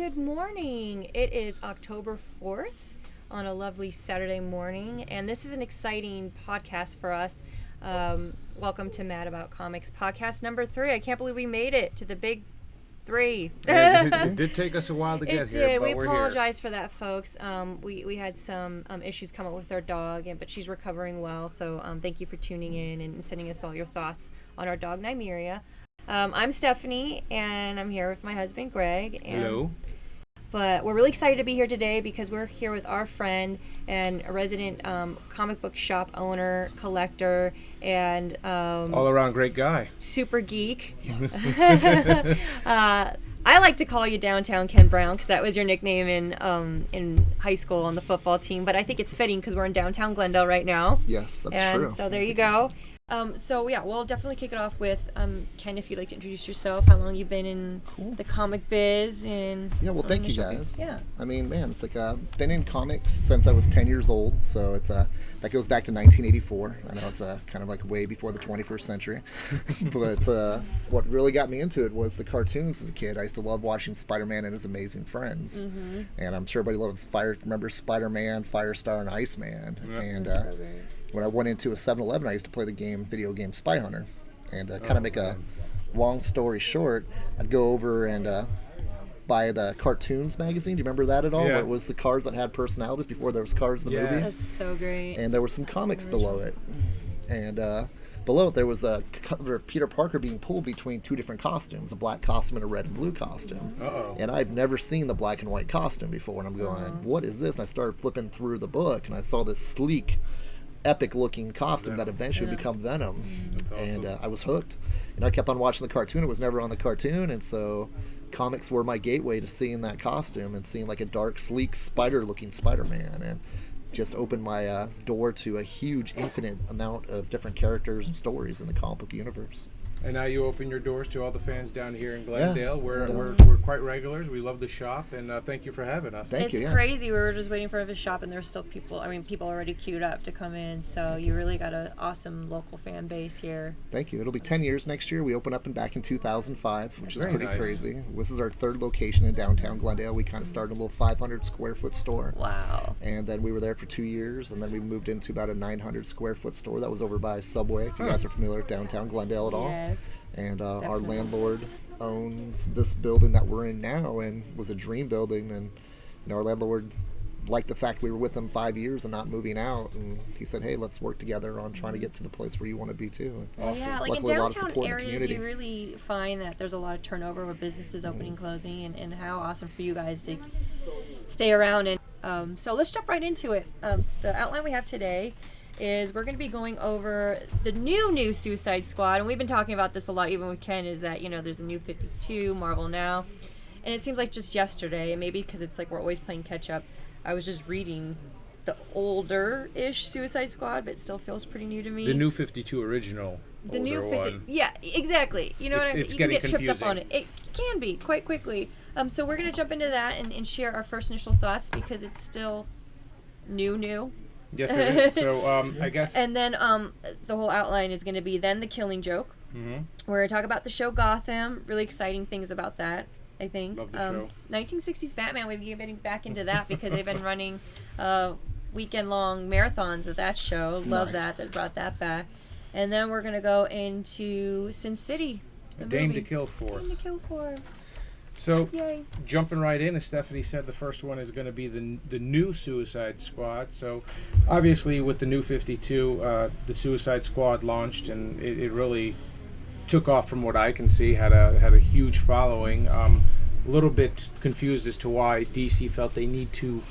good morning. It is October 4th on a lovely Saturday morning, and this is an exciting podcast for us. Welcome to Mad About Comics podcast number 3. I can't believe we made it to the big 3. It did take us a while to get here, but we we're apologize for that, folks. We had some issues come up with our dog, but she's recovering well, so thank you for tuning in and sending us all your thoughts on our dog, Nymeria. I'm Stephanie, and I'm here with my husband, Greg. And, Hello. But we're really excited to be here today because we're here with our friend and a resident comic book shop owner, collector, and all-around great guy. Super geek. Yes. I like to call you Downtown Ken Brown because that was your nickname in high school on the football team. But I think it's fitting because we're in downtown Glendale right now. Yes, that's true. So there you go. We'll definitely kick it off with Ken, if you'd like to introduce yourself, how long you've been in the comic biz, and thank you guys. Yeah, I mean, man, it's like been in comics since I was 10 years old, so it's that goes back to 1984. I know it's kind of like way before the 21st century, but what really got me into it was the cartoons as a kid. I used to love watching Spider-Man and His Amazing Friends, and I'm sure everybody loves remember Spider-Man, Firestar, and Iceman, and so great. When I went into a 7-Eleven, I used to play the video game Spy Hunter. And kind of make a long story short, I'd go over and buy the Cartoons magazine. Do you remember that at all? Yeah. Where it was the cars that had personalities before there was Cars in the movies. That's so great. And there were some comics below it. And below it, there was a cover of Peter Parker being pulled between two different costumes, a black costume and a red and blue costume. Uh-oh. And I've never seen the black and white costume before. And I'm going, what is this? And I started flipping through the book, and I saw this sleek, epic-looking costume that eventually would become Venom. That's awesome. And I was hooked. And I kept on watching the cartoon. It was never on the cartoon, and so comics were my gateway to seeing that costume and seeing like a dark, sleek, spider-looking Spider-Man, and just opened my door to a huge, infinite amount of different characters and stories in the comic book universe. And now you open your doors to all the fans down here in Glendale. Yeah. We're quite regulars. We love the shop, and thank you for having us. Thank you. It's crazy. We were just waiting for the shop, and there's still people. I mean, people already queued up to come in. So you really got an awesome local fan base here. Thank you. It'll be 10 years next year. We open up back in 2005, which is Very pretty nice. crazy. This is our third location in downtown Glendale. We kind of started a little 500 square foot store. Wow. And then we were there for 2 years, and then we moved into about a 900 square foot store that was over by Subway, if you guys are familiar with downtown Glendale at all. Yes. And our Definitely. landlord owned this building that we're in now, and was a dream building. And our landlords liked the fact we were with them 5 years and not moving out. And he said, "Hey, let's work together on trying to get to the place where you want to be too." And Yeah, like in luckily, a lot of downtown support in the areas, community. you really find that there's a lot of turnover with businesses opening, closing, and how awesome for you guys to stay around. And so let's jump right into it. The outline we have today is we're going to be going over the new Suicide Squad, and we've been talking about this a lot even with Ken, is that, there's a new 52, Marvel Now, and it seems like just yesterday, and maybe because it's like we're always playing catch up, I was just reading the older-ish Suicide Squad, but it still feels pretty new to me. The new 52 original. The new older 50, one. yeah, exactly. You know what I mean? It's You can getting get tripped up on confusing. it. It can be quite quickly. So we're going to jump into that and share our first initial thoughts because it's still new. Yes, it is. So I guess. And then the whole outline is going to be then the Killing Joke. Mhm. We're going to talk about the show Gotham. Really exciting things about that, I think. Love the show. 1960s Batman, we've been getting back into that because they've been running weekend-long marathons of that show. Love Nice. that. They brought that back. And then we're going to go into Sin City. A Dame to Kill For. Dame to Kill For. So Yay. jumping right in, as Stephanie said, the first one is going to be the new Suicide Squad. So obviously with the new 52, the Suicide Squad launched, and it really took off from what I can see. Had a huge following. A little bit confused as to why DC felt they need to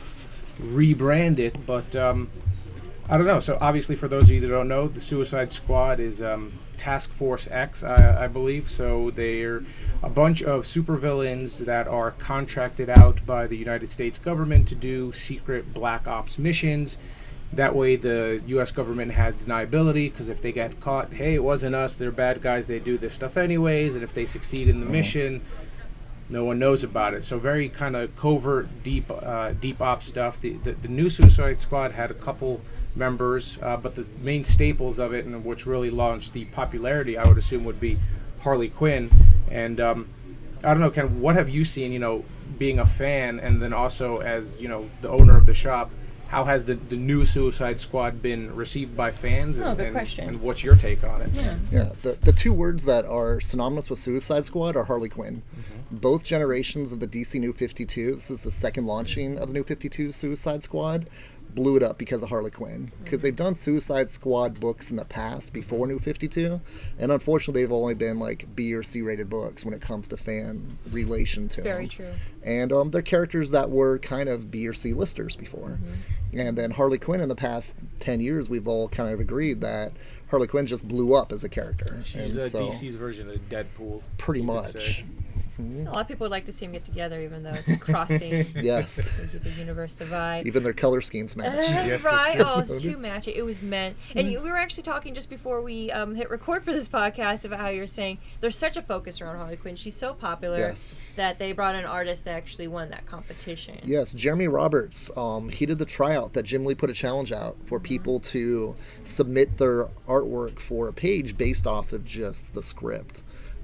rebrand it, but I don't know. So obviously, for those of you that don't know, the Suicide Squad is Task Force X, I believe. So they're a bunch of supervillains that are contracted out by the United States government to do secret black ops missions. That way the U.S. government has deniability, because if they get caught, hey, it wasn't us, they're bad guys, they do this stuff anyways, and if they succeed in the mission, no one knows about it. So very kind of covert, deep ops stuff. The new Suicide Squad had a couple members, but the main staples of it, and which really launched the popularity, I would assume, would be Harley Quinn. And I don't know, Ken, what have you seen, being a fan, and then also as the owner of the shop, how has the new Suicide Squad been received by fans? Good question. And what's your take on it? Yeah, the two words that are synonymous with Suicide Squad are Harley Quinn. Both generations of the DC New 52, this is the second launching of the New 52 Suicide Squad, blew it up because of Harley Quinn. Because they've done Suicide Squad books in the past before New 52, and unfortunately they've only been like B or C rated books when it comes to fan relation to Very them. true. And they're characters that were kind of B or C listers before. And then Harley Quinn in the past 10 years, we've all kind of agreed that Harley Quinn just blew up as a character. She's and DC's version of Deadpool. Pretty you could much. say. A lot of people would like to see them get together, even though it's crossing Yes. the universe divide. Even their color schemes match. Yes, that's Right? true. Oh, it's too matchy. It was meant. And we were actually talking just before we hit record for this podcast about how you're saying there's such a focus around Harley Quinn. She's so popular Yes. that they brought an artist that actually won that competition. Yes, Jeremy Roberts, he did the tryout that Jim Lee put a challenge out for people to submit their artwork for a page based off of just the script.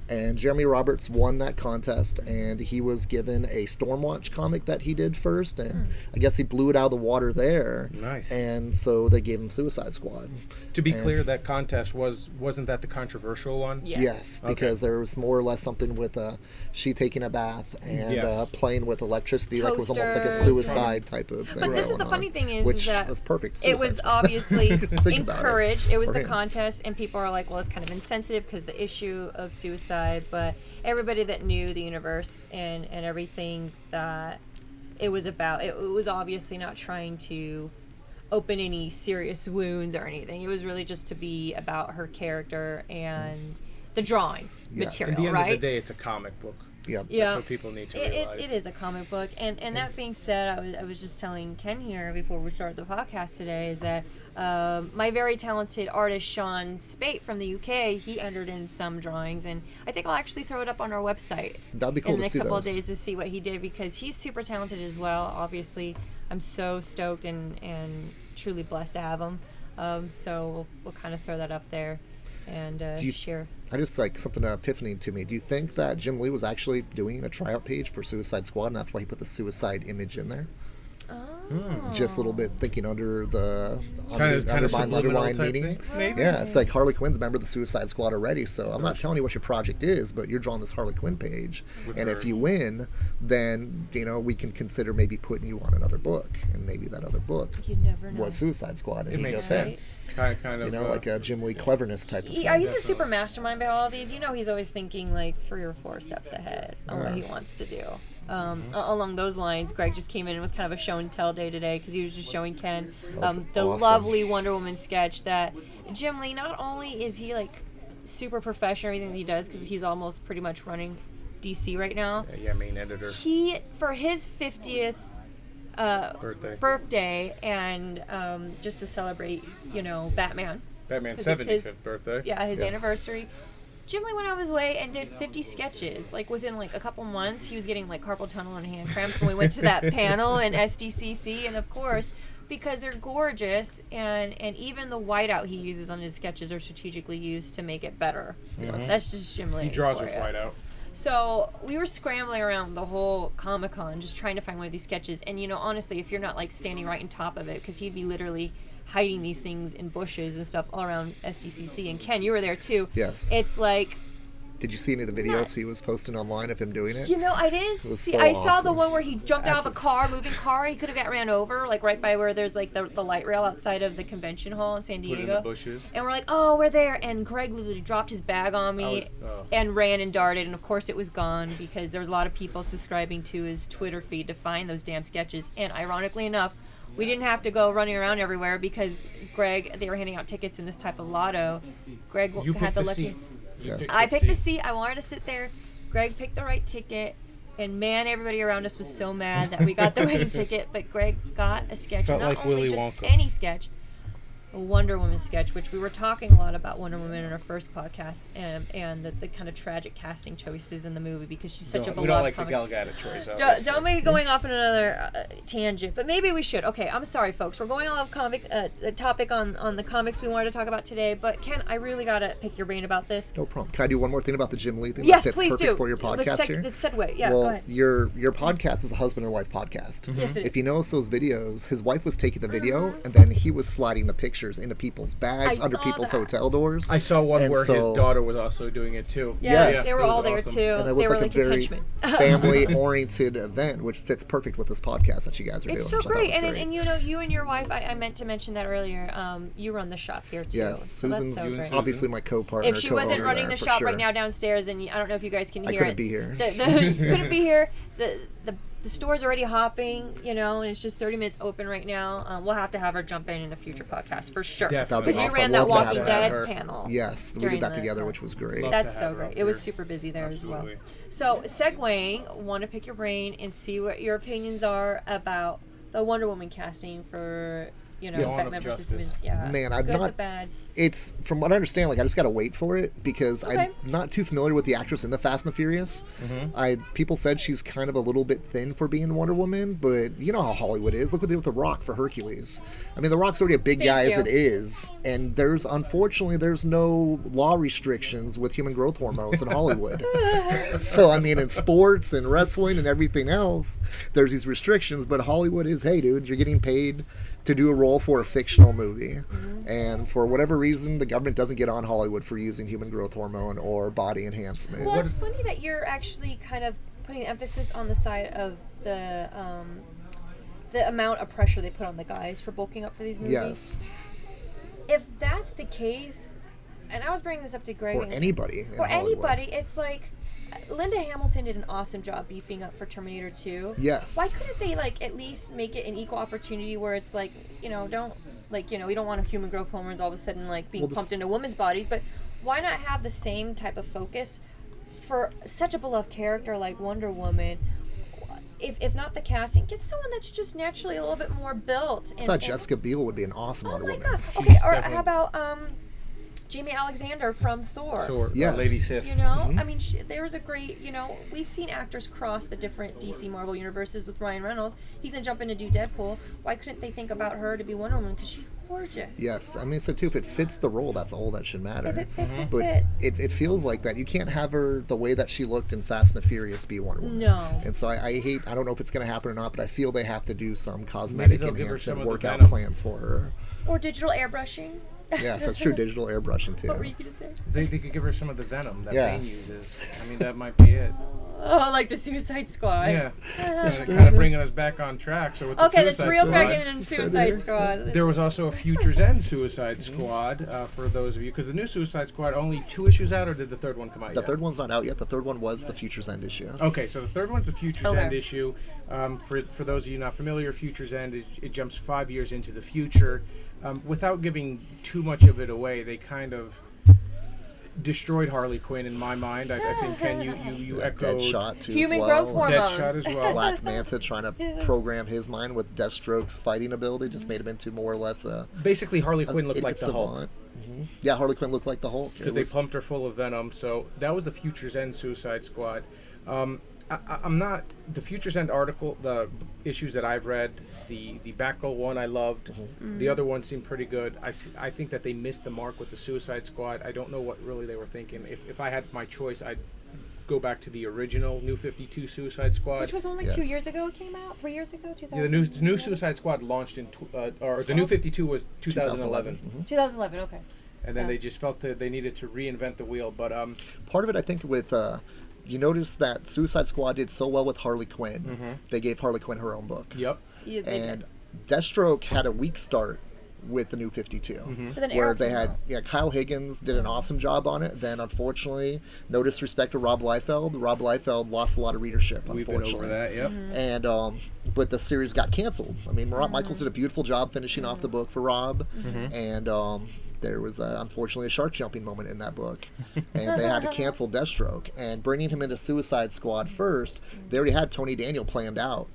And Jeremy Roberts won that contest, and he was given a Stormwatch comic that he did first, and I guess he blew it out of the water there. Nice. And so they gave him Suicide Squad. To be clear, that contest wasn't that the controversial one? Yes. Because there was more or less something with she taking a bath and Yes. playing with electricity, like it was almost like a Toasters. suicide type of thing. But this is going the funny on, thing is which that was perfect. it Suicide was Squad. obviously about it. encouraged. It was For the him. contest, and people are like, well, it's kind of insensitive because the issue of suicide. But everybody that knew the universe and everything that it was about, it was obviously not trying to open any serious wounds or anything. It was really just to be about her character and the drawing Yes. material, At the end right? of the day, it's a comic book. Yeah. Yeah. That's what people need to realize. It is a comic book, and that being said, I was just telling Ken here before we started the podcast today is that my very talented artist Sean Spate from the UK, he entered in some drawings, and I think I'll actually throw it up on our website That'd be cool in the to next see couple of those. days to see what he did, because he's super talented as well. Obviously, I'm so stoked and truly blessed to have him. So we'll kind of throw that up there and share. I just like something epiphany to me. Do you think that Jim Lee was actually doing a tryout page for Suicide Squad, and that's why he put the suicide image in there? Just a little bit thinking under the Kind of underlying subliminal type meaning. thing, maybe? Yeah, it's like Harley Quinn's a member of the Suicide Squad already, so I'm not telling you what your project is, but you're drawing this Harley Quinn page, With and her. if you win, then we can consider maybe putting you on another book, and maybe that other book You never know. was Suicide Squad, and It he makes goes, sense. hey, Kind of. like a Jim Lee cleverness type of thing. He's a super mastermind behind all these. He's always thinking like 3 or 4 steps ahead on what he wants to do. Along those lines, Greg just came in and was kind of a show and tell day today because he was just showing Ken That's the awesome. lovely Wonder Woman sketch that Jim Lee, not only is he like super professional in everything that he does because he's almost pretty much running DC right now, Yeah, main editor. he, for his 50th birthday and just to celebrate, Batman's Batman's 'cause it's 75th birthday. Yeah, his Yes. anniversary. Jim Lee went out of his way and did 50 sketches. Like within like a couple months, he was getting like carpal tunnel and hand cramps when we went to that panel in SDCC. And of course, because they're gorgeous, and even the whiteout he uses on his sketches are strategically used to make it better. Yes. That's just Jim Lee. He draws for with ya. white out. So we were scrambling around the whole Comic-Con just trying to find one of these sketches. And honestly, if you're not like standing right on top of it, because he'd be literally hiding these things in bushes and stuff all around SDCC. And Ken, you were there too. Yes. It's like, Did you see any of the videos Nuts. he was posting online of him doing it? I didn't was see. so I saw the awesome. one where he jumped out of a car, moving car. He could have got ran over, like right by where there's like the light rail outside of the convention hall in San Put Diego. in the bushes. And we're like, oh, we're there. And Greg literally dropped his bag on me and ran and darted. And of course, it was gone because there was a lot of people subscribing to his Twitter feed to find those damn sketches. And ironically enough, we didn't have to go running around everywhere because they were handing out tickets in this type of lotto. Greg You had picked the the lucky. seat. You Yes. I picked the seat. I wanted to sit there. Greg picked the right ticket. And man, everybody around us was so mad that we got the winning ticket. But Greg got a sketch. Felt And not like only Willy just Wonka. any sketch. Wonder Woman sketch, which we were talking a lot about Wonder Woman in our first podcast, and the kind of tragic casting choices in the movie because she's such a beloved We don't like comic. the Gal Gadot choice. Don't make it going off on another tangent, but maybe we should. Okay, I'm sorry, folks. We're going off a topic on the comics we wanted to talk about today, but Ken, I really gotta pick your brain about this. No problem. Can I do one more thing about the Jim Lee thing? Yes, That's please perfect do. for your podcast here. Let's segue. Yeah, well, go ahead. your podcast is a husband and wife podcast. Yes, it is. If you notice those videos, his wife was taking the video, and then he was sliding the pictures into people's bags, I under saw people's that. hotel doors. I saw one And where his so- daughter was also doing it too. Yes. They were it was all there awesome. too. And it They was were like like a his very henchmen. family-oriented event, which fits perfect with this podcast that you guys are doing. It's so which I thought great. was And you know, you and your wife, I meant to mention that earlier, you run the shop here too. Yes, So that's Susan's so great. obviously my co-partner. If she wasn't co-owner running there, the for shop sure. right now downstairs, and I don't know if you guys can hear it. I couldn't be here. You couldn't be here. The store's already hopping, you know, and it's just 30 minutes open right now. We'll have to have her jump in a future podcast for sure. Definitely. Because you Awesome. ran I'd that love to Walking have Dead her. panel. Yes, we during did that the- together, which was great. Love That's to so have her great. up It was here. super busy there Absolutely. as well. So, segueing, want to pick your brain and see what your opinions are about the Wonder Woman casting for, you know, Yes. Dawn of Batman versus Justice. Superman. Yeah, Man, I'm good, not- the bad. It's, from what I understand, like I just gotta wait for it because Okay. I'm not too familiar with the actress in the Fast and the Furious. People said she's kind of a little bit thin for being Wonder Woman, but you know how Hollywood is. Look what they did with The Rock for Hercules. I mean, The Rock's already a big guy as you. it is, and unfortunately there's no law restrictions with human growth hormones in Hollywood. So I mean, in sports and wrestling and everything else, there's these restrictions. But Hollywood is, hey, dude, you're getting paid to do a role for a fictional movie, and for whatever reason, the government doesn't get on Hollywood for using human growth hormone or body enhancement. Well, it's funny that you're actually kind of putting emphasis on the side of the amount of pressure they put on the guys for bulking up for these movies. Yes, If that's the case, and I was bringing this up to Greg, or and- anybody. In or Hollywood. anybody, it's like Linda Hamilton did an awesome job beefing up for Terminator 2. Yes. Why couldn't they like at least make it an equal opportunity where it's like, you know, don't like, you know, we don't want human growth hormones all of a sudden like being pumped into women's bodies, but why not have the same type of focus for such a beloved character like Wonder Woman? If not the casting, get someone that's just naturally a little bit more built. I thought Jessica Biel would be an awesome Oh Wonder my Woman. god. Okay, or definitely- how about Jamie Alexander from Thor? So, Yes. Lady Sif. You know, I mean, there was a great, you know, we've seen actors cross the different DC Marvel universes with Ryan Reynolds. He's gonna jump in to do Deadpool. Why couldn't they think about her to be Wonder Woman? Because she's gorgeous. Yes, I mean, so too, if it fits the role, that's all that should matter. If it fits, it But fits. it feels like that. You can't have her the way that she looked in Fast and the Furious be Wonder Woman. No. And so I don't know if it's going to happen or not, but I feel they have to do some cosmetic they'll give her some enhancement of the workout venom. plans for her. Or digital airbrushing. Yes, that's true. Digital airbrushing too. What were you gonna say? They could give her some of the venom that Yeah. Bane uses. I mean, that might be it. Oh, like the Suicide Squad. Yeah. Kind of bringing us back on track. So with the Okay, let's Suicide reel Squad, back in Suicide Squad. there was also a Future's End Suicide Squad for those of you, because the new Suicide Squad only 2 issues out, or did the third one come out The yet? third one's not out yet. The third one was the Future's End issue. Okay, so the third one's the Future's Okay. End issue. For those of you not familiar, Future's End it jumps 5 years into the future. Without giving too much of it away, they kind of destroyed Harley Quinn in my mind. I think Ken, you echoed Deadshot too Human as well. growth hormones. Deadshot as well. Black Manta trying to program his mind with Deathstroke's fighting ability just made him into more or less a Basically, Harley Quinn looked like the Hulk. savant. Yeah, Harley Quinn looked like the Hulk. Because they pumped her full of venom. So that was the Future's End Suicide Squad. I'm not the Future's End article. The issues that I've read, the Batgirl one I loved. The other one seemed pretty good. I think that they missed the mark with the Suicide Squad. I don't know what really they were thinking. If I had my choice, I'd go back to the original New 52 Suicide Squad. Which was only Yes. 2 years ago it came out? 3 years ago? 2000? Yeah, the new Suicide Squad launched in or the New 52 was 2011. 2011, okay. And then Yeah. they just felt that they needed to reinvent the wheel. But Part of it, I think, with you notice that Suicide Squad did so well with Harley Quinn. They gave Harley Quinn her own book. yep. Yeah, they And did. Deathstroke had a weak start with the New 52, But then where Arrow they came had out. Kyle Higgins did an awesome job on it. Then, unfortunately, no disrespect to Rob Liefeld, lost a lot of readership. We've been Unfortunately, over that. Yep. and but the series got canceled. I mean, Rob Michaels did a beautiful job finishing off the book for Rob, and there was unfortunately a shark jumping moment in that book, and they had to cancel Deathstroke. And bringing him into Suicide Squad first, they already had Tony Daniel planned out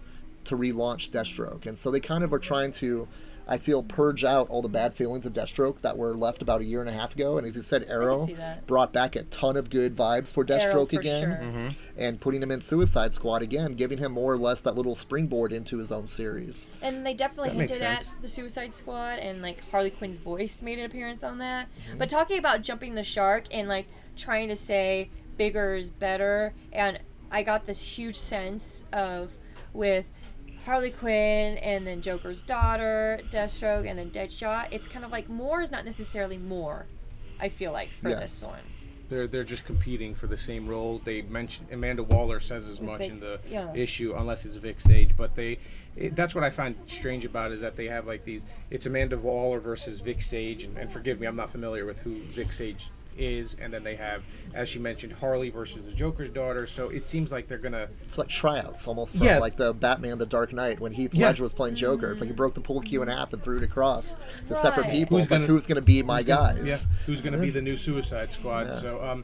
to relaunch Deathstroke, and so they kind of are trying to I feel, purge out all the bad feelings of Deathstroke that were left about a year and a half ago. And as you said, Arrow see that. brought back a ton of good vibes for Deathstroke Arrow for again. sure. And putting him in Suicide Squad again, giving him more or less that little springboard into his own series. And they definitely That makes hinted at sense. the Suicide Squad, and like Harley Quinn's voice made an appearance on that. But talking about jumping the shark and like trying to say bigger is better, and I got this huge sense of with Harley Quinn and then Joker's daughter, Deathstroke, and then Deadshot. It's kind of like more is not necessarily more, I feel like, for this Yes. one. They're just competing for the same role. They mentioned Amanda Waller says as much Vic- in the yeah. issue, unless it's Vic Sage. But that's what I find strange about is that they have like these. It's Amanda Waller versus Vic Sage, and forgive me, I'm not familiar with who Vic Sage is. And then they have, as she mentioned, Harley versus the Joker's daughter. So it seems like they're gonna. It's like tryouts, almost from Yeah. like the Batman: The Dark Knight when Heath Yeah. Ledger was playing Joker. It's like he broke the pool cue in half and threw it across the separate Right. people. Who's It's like, gonna- who's going to be my guys? Yeah, who's going to be the new Suicide Squad? Yeah. So,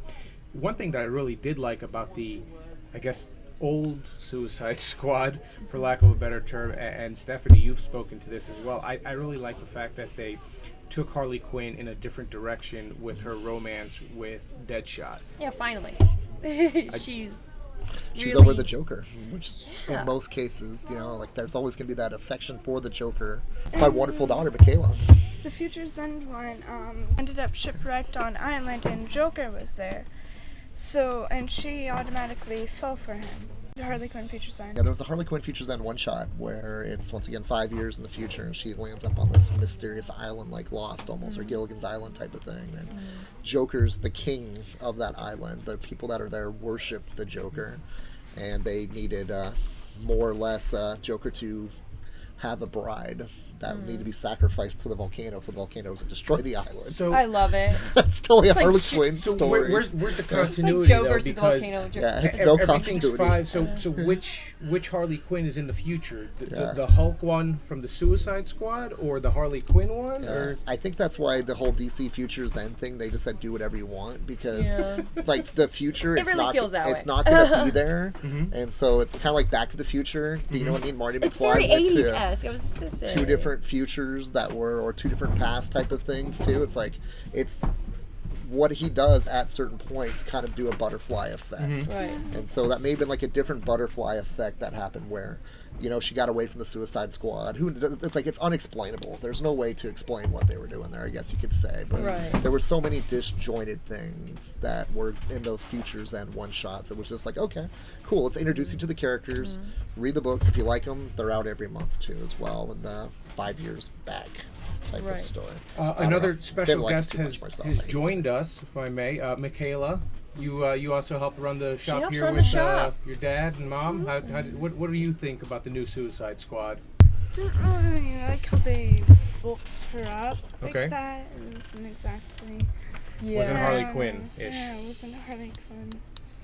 one thing that I really did like about the, I guess, old Suicide Squad, for lack of a better term, and Stephanie, you've spoken to this as well. I really like the fact that they took Harley Quinn in a different direction with her romance with Deadshot. Yeah, finally. She's She's really- over the Joker, which Yeah. in most cases, like there's always going to be that affection for the Joker. It's my wonderful daughter, Michaela. The Future's End one ended up shipwrecked on island, and Joker was there. So, and she automatically fell for him. The Harley Quinn Future's End. Yeah, there was a Harley Quinn Future's End one shot where it's once again 5 years in the future, and she lands up on this mysterious island, like Lost almost, or Gilligan's Island type of thing. And Joker's the king of that island. The people that are there worship the Joker, and they needed more or less Joker to have a bride that would need to be sacrificed to the volcano, so the volcano doesn't destroy the island. So, I love it. That's totally a like Harley J- Quinn so story. where's the Like continuity Joe though? versus the Because volcano. Yeah, it's no everything's continuity. five. So which Harley Quinn is in the future? Yeah. The Hulk one from the Suicide Squad, or the Harley Quinn one? Or I think that's why the whole DC Futures End thing, they just said do whatever you want, because Yeah. like the future, It it's really not feels that it's way. not gonna be there, and so it's kind of like Back to the Future. Do you know what I mean? Marty It's McFly very went 80s to esque. I was just gonna say. two different futures that were, or two different past type of things too. It's like it's what he does at certain points kind of do a butterfly effect. Right. And so that may have been like a different butterfly effect that happened where, she got away from the Suicide Squad. It's like, it's unexplainable. There's no way to explain what they were doing there, I guess you could say. But Right. there were so many disjointed things that were in those Futures and one-shots. It was just like, okay, cool. Let's introduce you to the characters. Read the books if you like them. They're out every month too as well, in the 5 years back type Right. of story. I don't another know. special Didn't like it guest too much has myself, I has hate joined us, if I may. Michaela, you also help run the shop helps here run the with shop. your dad and mom. What do you think about the new Suicide Squad? Didn't really like how they bulked her up like Okay. that. It wasn't exactly. Yeah. Wasn't Harley Quinn-ish. Yeah, it wasn't Harley Quinn.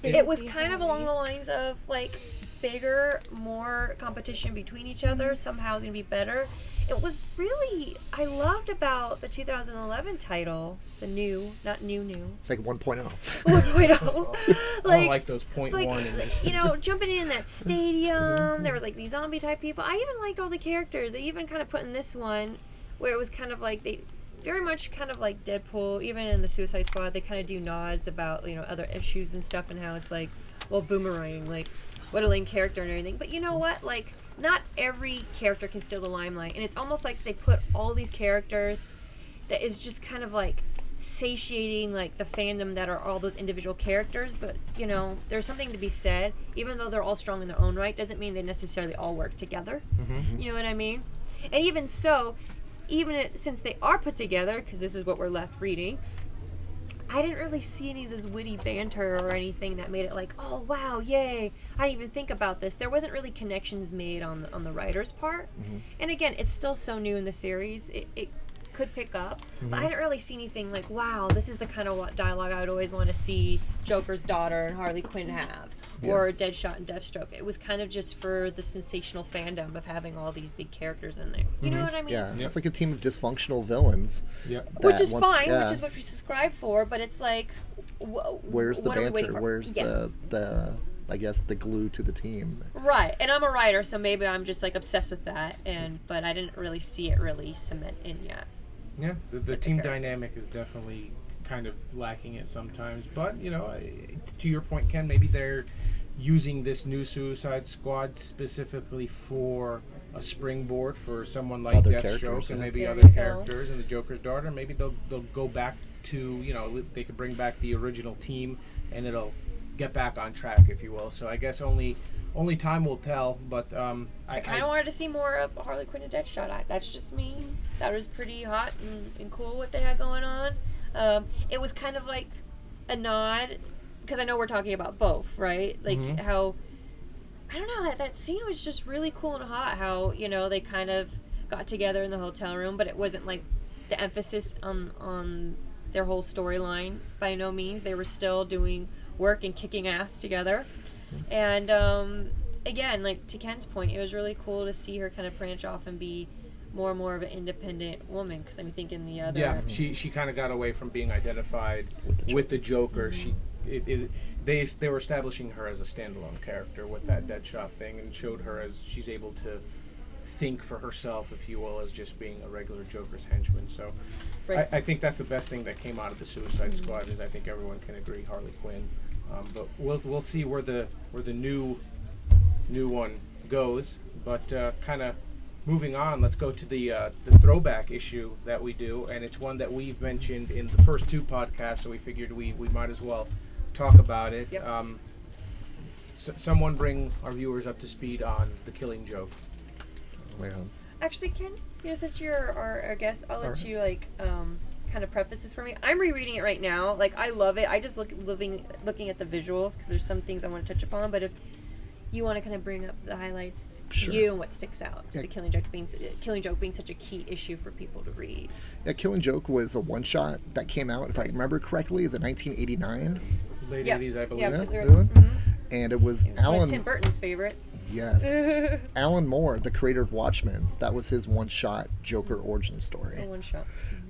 It was See kind of Harley. along the lines of like bigger, more competition between each other. Somehow it's gonna be better. It was really I loved about the 2011 title, the new, not new, Like 1.0. 1.0. I don't like those point like, one. jumping in that stadium, there was like these zombie type people. I even liked all the characters. They even kind of put in this one where it was kind of like they very much kind of like Deadpool. Even in the Suicide Squad, they kind of do nods about other issues and stuff and how it's like, well, Boomerang, like what a lame character and everything. But you know what, like not every character can steal the limelight, and it's almost like they put all these characters that is just kind of like satiating like the fandom that are all those individual characters. But there's something to be said, even though they're all strong in their own right doesn't mean they necessarily all work together. You know what I mean? And even so, since they are put together, because this is what we're left reading, I didn't really see any of this witty banter or anything that made it like, oh wow, yay, I didn't even think about this. There wasn't really connections made on the writer's part. And again, it's still so new in the series. It could pick up, but I didn't really see anything like, wow, this is the kind of dialogue I would always want to see Joker's daughter and Harley Quinn have, or Yes. Deadshot and Deathstroke. It was kind of just for the sensational fandom of having all these big characters in there. You know what I mean? Yeah, Yep. it's like a team of dysfunctional villains. Yep. Which that is once- fine, yeah. which is what we subscribe for, but it's like, Where's the what are we waiting banter? for? Where's Yes. the I guess, the glue to the team. Right, and I'm a writer, so maybe I'm just like obsessed with that, but I didn't really see it really cement in yet. Yeah, the team dynamic is definitely kind of lacking it sometimes. But, you know, to your point, Ken, maybe they're using this new Suicide Squad specifically for a springboard for someone like Other Deathstroke characters, and yeah. maybe There other you go. characters and the Joker's daughter. Maybe they'll go back to, you know, they could bring back the original team and it'll get back on track, if you will. So I guess only time will tell, but I kind of wanted to see more of Harley Quinn and Deadshot. That's just me. That was pretty hot and cool what they had going on. It was kind of like a nod, because I know we're talking about both, right? Like how, I don't know, that scene was just really cool and hot. How, you know, they kind of got together in the hotel room, but it wasn't like the emphasis on their whole storyline by no means. They were still doing work and kicking ass together. And again, like to Ken's point, it was really cool to see her kind of branch off and be more and more of an independent woman, because I'm thinking the other... Yeah, she kind of got away from being identified with the Joker. They were establishing her as a standalone character with that Deadshot thing, and showed her as she's able to think for herself, if you will, as just being a regular Joker's henchman. So Right. I think that's the best thing that came out of the Suicide Squad, is I think everyone can agree Harley Quinn. But we'll see where the new one goes. But kind of moving on, let's go to the throwback issue that we do, and it's one that we've mentioned in the first two podcasts, so we figured we might as well talk about it. Yep. Someone bring our viewers up to speed on The Killing Joke. Man. Actually, Ken, you know, since you're our guest, I'll let you like kind of preface this for me. I'm rereading it right now. Like, I love it. I just looking at the visuals, because there's some things I want to touch upon. But if you want to kind of bring up the highlights Sure. to you and what sticks out to Yeah. the Killing Joke being such a key issue for people to read. Yeah, Killing Joke was a one-shot that came out, if I remember correctly, is it 1989? Late Yeah. 80s, I believe. Yeah, Yeah, absolutely right. doing? Mhm. And it was It was one of Alan. Tim Burton's favorites. Yes, Alan Moore, the creator of Watchmen. That was his one-shot Joker origin story. In one shot.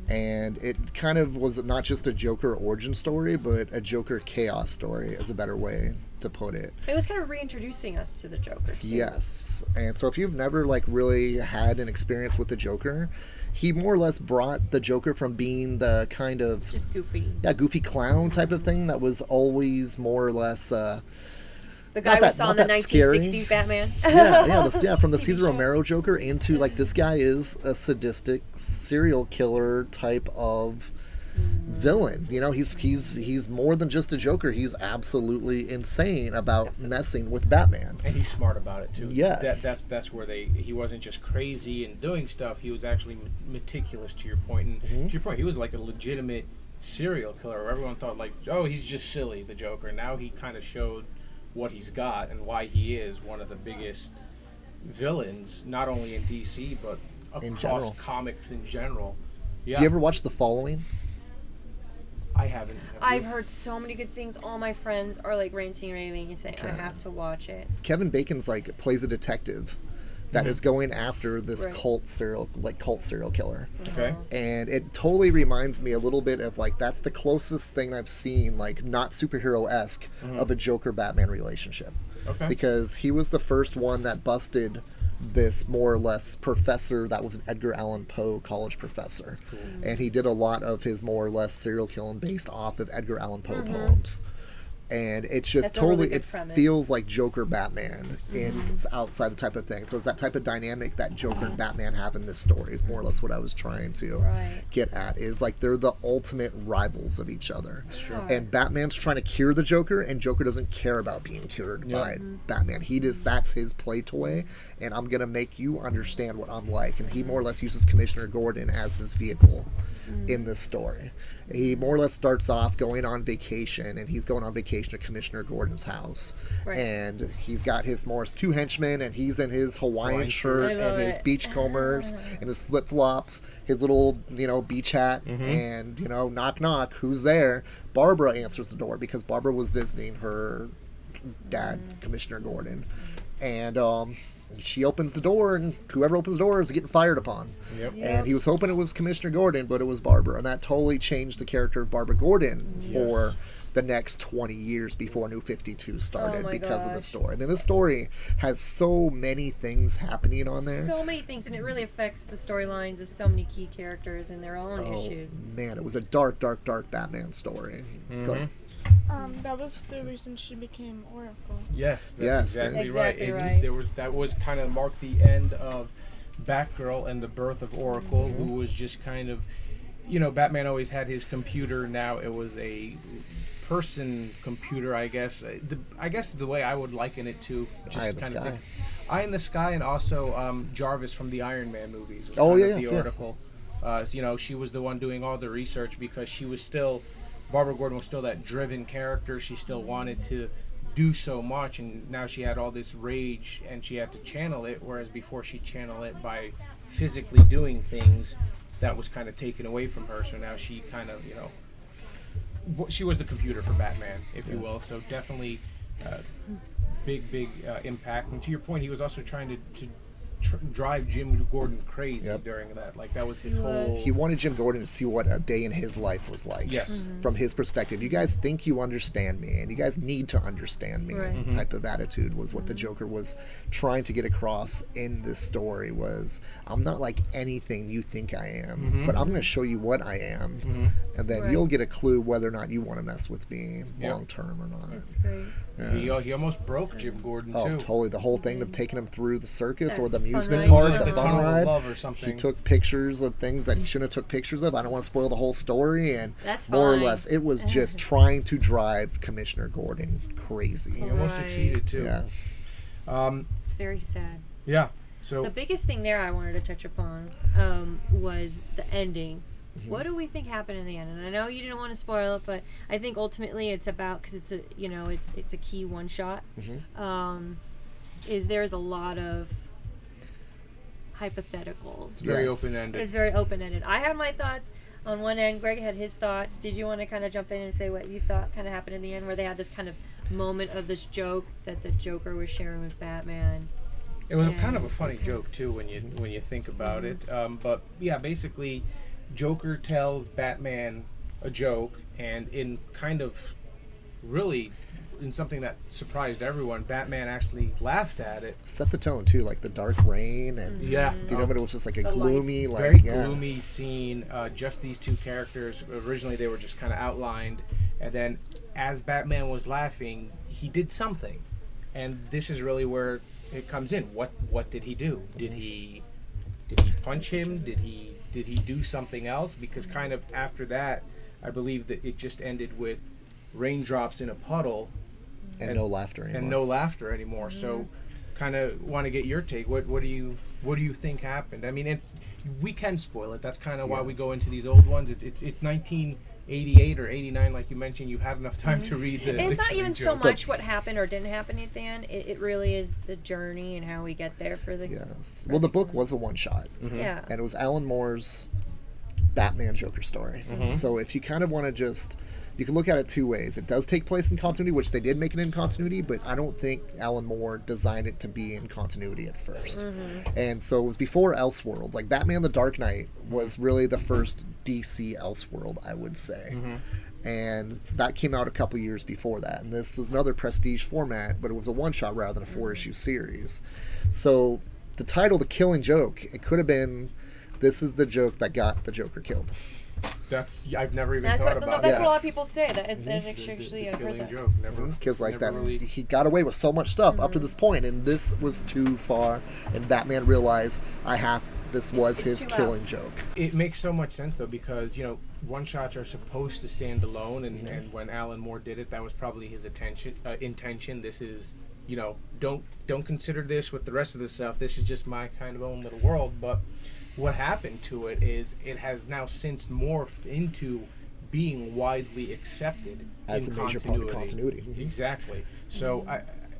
And it kind of was not just a Joker origin story, but a Joker chaos story, is a better way to put it. It was kind of reintroducing us to the Joker, too. Yes. And so if you've never like really had an experience with the Joker, he more or less brought the Joker from being the kind of Just goofy. goofy clown type of thing that was always more or less The guy we that- saw not in the that scary. 1960s Batman. from the TV Cesar show. Romero Joker into like this guy is a sadistic serial killer type of villain. You know, he's more than just a Joker. He's absolutely insane about messing with Batman. And he's smart about it too. Yes. That's where he wasn't just crazy and doing stuff. He was actually meticulous, to your point. And to your point, he was like a legitimate serial killer. Where everyone thought like, oh, he's just silly, the Joker. Now he kind of showed what he's got and why he is one of the biggest villains, not only in DC but In across general. comics in general. Yeah, Do you ever watch The Following? I haven't. Have I've you? heard so many good things. All my friends are like ranting, raving, and saying I have to watch it. Kevin Bacon's like plays a detective that is going after this Right. cult serial killer. Okay. And it totally reminds me a little bit of like that's the closest thing I've seen, like not superhero-esque, of a Joker Batman relationship. Okay. Because he was the first one that busted this more or less professor that was an Edgar Allan Poe college professor. And he did a lot of his more or less serial killing based off of Edgar Allan Poe poems. And it's just That's a really totally, good it premise. feels like Joker Batman in outside the type of thing. So it's that type of dynamic that Joker and Batman have in this story is more or less what I was trying to Right. get at, is like they're the ultimate rivals of each other. Sure. And Batman's trying to cure the Joker, and Joker doesn't care about being cured by Batman. That's his play toy, and I'm gonna make you understand what I'm like. And he more or less uses Commissioner Gordon as his vehicle in this story. He more or less starts off going on vacation, and he's going on vacation to Commissioner Gordon's house. Right. And he's got his Morris 2 henchmen, and he's in his Hawaiian shirt I love and his it. beachcombers and his flip-flops, his little, beach hat, and, knock, knock, who's there? Barbara answers the door because Barbara was visiting her dad, Commissioner Gordon. And she opens the door, and whoever opens the door is getting fired upon. Yep. And he was hoping it was Commissioner Gordon, but it was Barbara, and that totally changed the character of Barbara Gordon for the next 20 years before New 52 started because of the story. I mean, this story has so many things happening on there. So many things, and it really affects the storylines of so many key characters and their own issues. Man, it was a dark, dark, dark Batman story. Go ahead. That was the reason she became Oracle. Yes, that's Yes. exactly Exactly right. right. That was kind of marked the end of Batgirl and the birth of Oracle, who was just kind of, Batman always had his computer. Now it was a person computer, I guess. I guess the way I would liken it to just Eye in the kind of Sky. Eye in the Sky, and also Jarvis from the Iron Man movies. Was Oh, kind of yes, the yes. article. She was the one doing all the research because she was still, Barbara Gordon was still that driven character. She still wanted to do so much, and now she had all this rage and she had to channel it, whereas before she channeled it by physically doing things that was kind of taken away from her. So now she kind of, she was the computer for Batman, if you will. So definitely big impact. And to your point, he was also trying to drive Jim Gordon crazy during that. Like, that was his whole... He wanted Jim Gordon to see what a day in his life was like. Yes. From his perspective. You guys think you understand me, and you guys need to understand me. Right. Type of attitude was what the Joker was trying to get across in this story was, I'm not like anything you think I am, but I'm going to show you what I am. And then you'll get a clue whether or not you want to mess with me long term or not. It's great. He almost broke Jim Gordon, Oh, too. totally. The whole thing of taking him through the circus or the fun amusement ride. park, Like the fun Tunnel of ride. Love or something. He took pictures of things that he shouldn't have took pictures of. I don't want to spoil the whole story, and That's more or fine. less, it was just trying to drive Commissioner Gordon crazy. He almost Right. succeeded, too. Yeah. It's very sad. Yeah. So The biggest thing there I wanted to touch upon was the ending. What do we think happened in the end? And I know you didn't want to spoil it, but I think ultimately it's about, because it's a it's a key one shot. There's a lot of hypotheticals. it's very Yes. open-ended. It's very open ended. I had my thoughts on one end. Greg had his thoughts. Did you want to kind of jump in and say what you thought kind of happened in the end, where they had this kind of moment of this joke that the Joker was sharing with Batman? It was Yeah. kind of a funny joke too when you think about it. But yeah, basically, Joker tells Batman a joke, and in kind of really in something that surprised everyone, Batman actually laughed at it. Set the tone too, like the dark rain, and Yeah, do you know what it was just like a The gloomy, lights. like very gloomy scene. Just these two characters. Originally, they were just kind of outlined, and then as Batman was laughing, he did something, and this is really where it comes in. What did he do? Did he punch him? Did he do something else? Because kind of after that, I believe that it just ended with raindrops in a puddle and no laughter anymore. and no laughter anymore. So, kind of want to get your take. What do you think happened? I mean, we can spoil it. That's kind of why we Yes. go into these old ones. It's 1988 or 89, like you mentioned. You've had enough time to read the. And it's the not even so joke. much what happened or didn't happen at the end. It really is the journey and how we get there for the. Yes. Well, the book was a one shot, Yeah. and it was Alan Moore's Batman Joker story. So if you kind of want to just, you can look at it two ways. It does take place in continuity, which they did make it in continuity, but I don't think Alan Moore designed it to be in continuity at first. And so it was before Elseworlds. Like Batman the Dark Knight was really the first DC Elseworld, I would say. And that came out a couple years before that. And this was another prestige format, but it was a one-shot rather than a four-issue series. So the title, The Killing Joke, it could have been, this is the joke that got the Joker killed. I've never even That's thought what about that's that. what a lot of Yes. people say. That is actually I've heard Killing that. joke. Never. Because like never that, really- he got away with so much stuff up to this point, and this was too far. And Batman realized, this was It's his too killing joke. It makes so much sense though, because one shots are supposed to stand alone, and when Alan Moore did it, that was probably his intention. This is don't consider this with the rest of the stuff. This is just my kind of own little world. But what happened to it is it has now since morphed into being widely accepted As in a major part of continuity. Exactly. So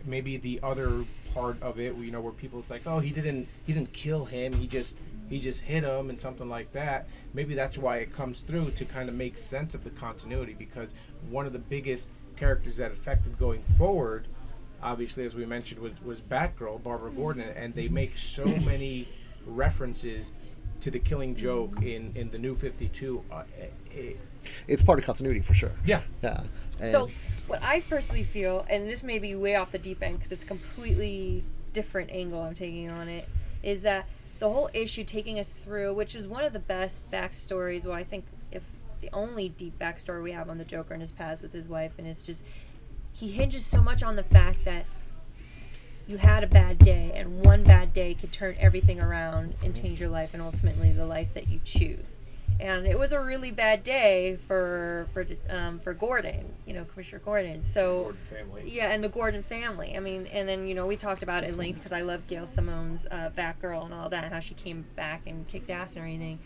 maybe the other part of it, where people, it's like, oh, he didn't kill him. He just hit him and something like that. Maybe that's why it comes through to kind of make sense of the continuity, because one of the biggest characters that affected going forward obviously, as we mentioned, was Batgirl, Barbara Gordon, and they make so many references to the Killing Joke in the New 52. It's part of continuity for sure. Yeah. Yeah. And So, what I personally feel, and this may be way off the deep end because it's a completely different angle I'm taking on it, is that the whole issue taking us through, which is one of the best backstories, well, I think if the only deep backstory we have on the Joker and his past with his wife, and it's just, he hinges so much on the fact that you had a bad day, and one bad day could turn everything around and change your life, and ultimately the life that you choose. And it was a really bad day for Gordon, Commissioner Gordon. So Gordon family. yeah, and the Gordon family. I mean, and then we talked about it at length because I love Gail Simone's Batgirl and all that, and how she came back and kicked ass and everything.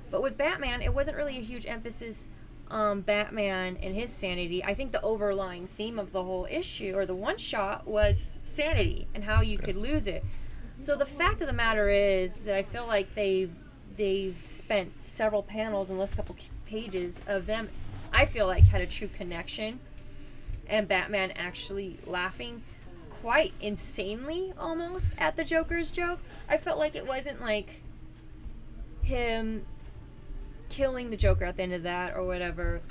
But with Batman, it wasn't really a huge emphasis on Batman and his sanity. I think the overlying theme of the whole issue, or the one shot, was sanity and how you could lose it. So the fact of the matter is that I feel like they've spent several panels and last couple pages of them, I feel like, had a true connection, and Batman actually laughing quite insanely almost at the Joker's joke. I felt like it wasn't like him killing the Joker at the end of that or whatever.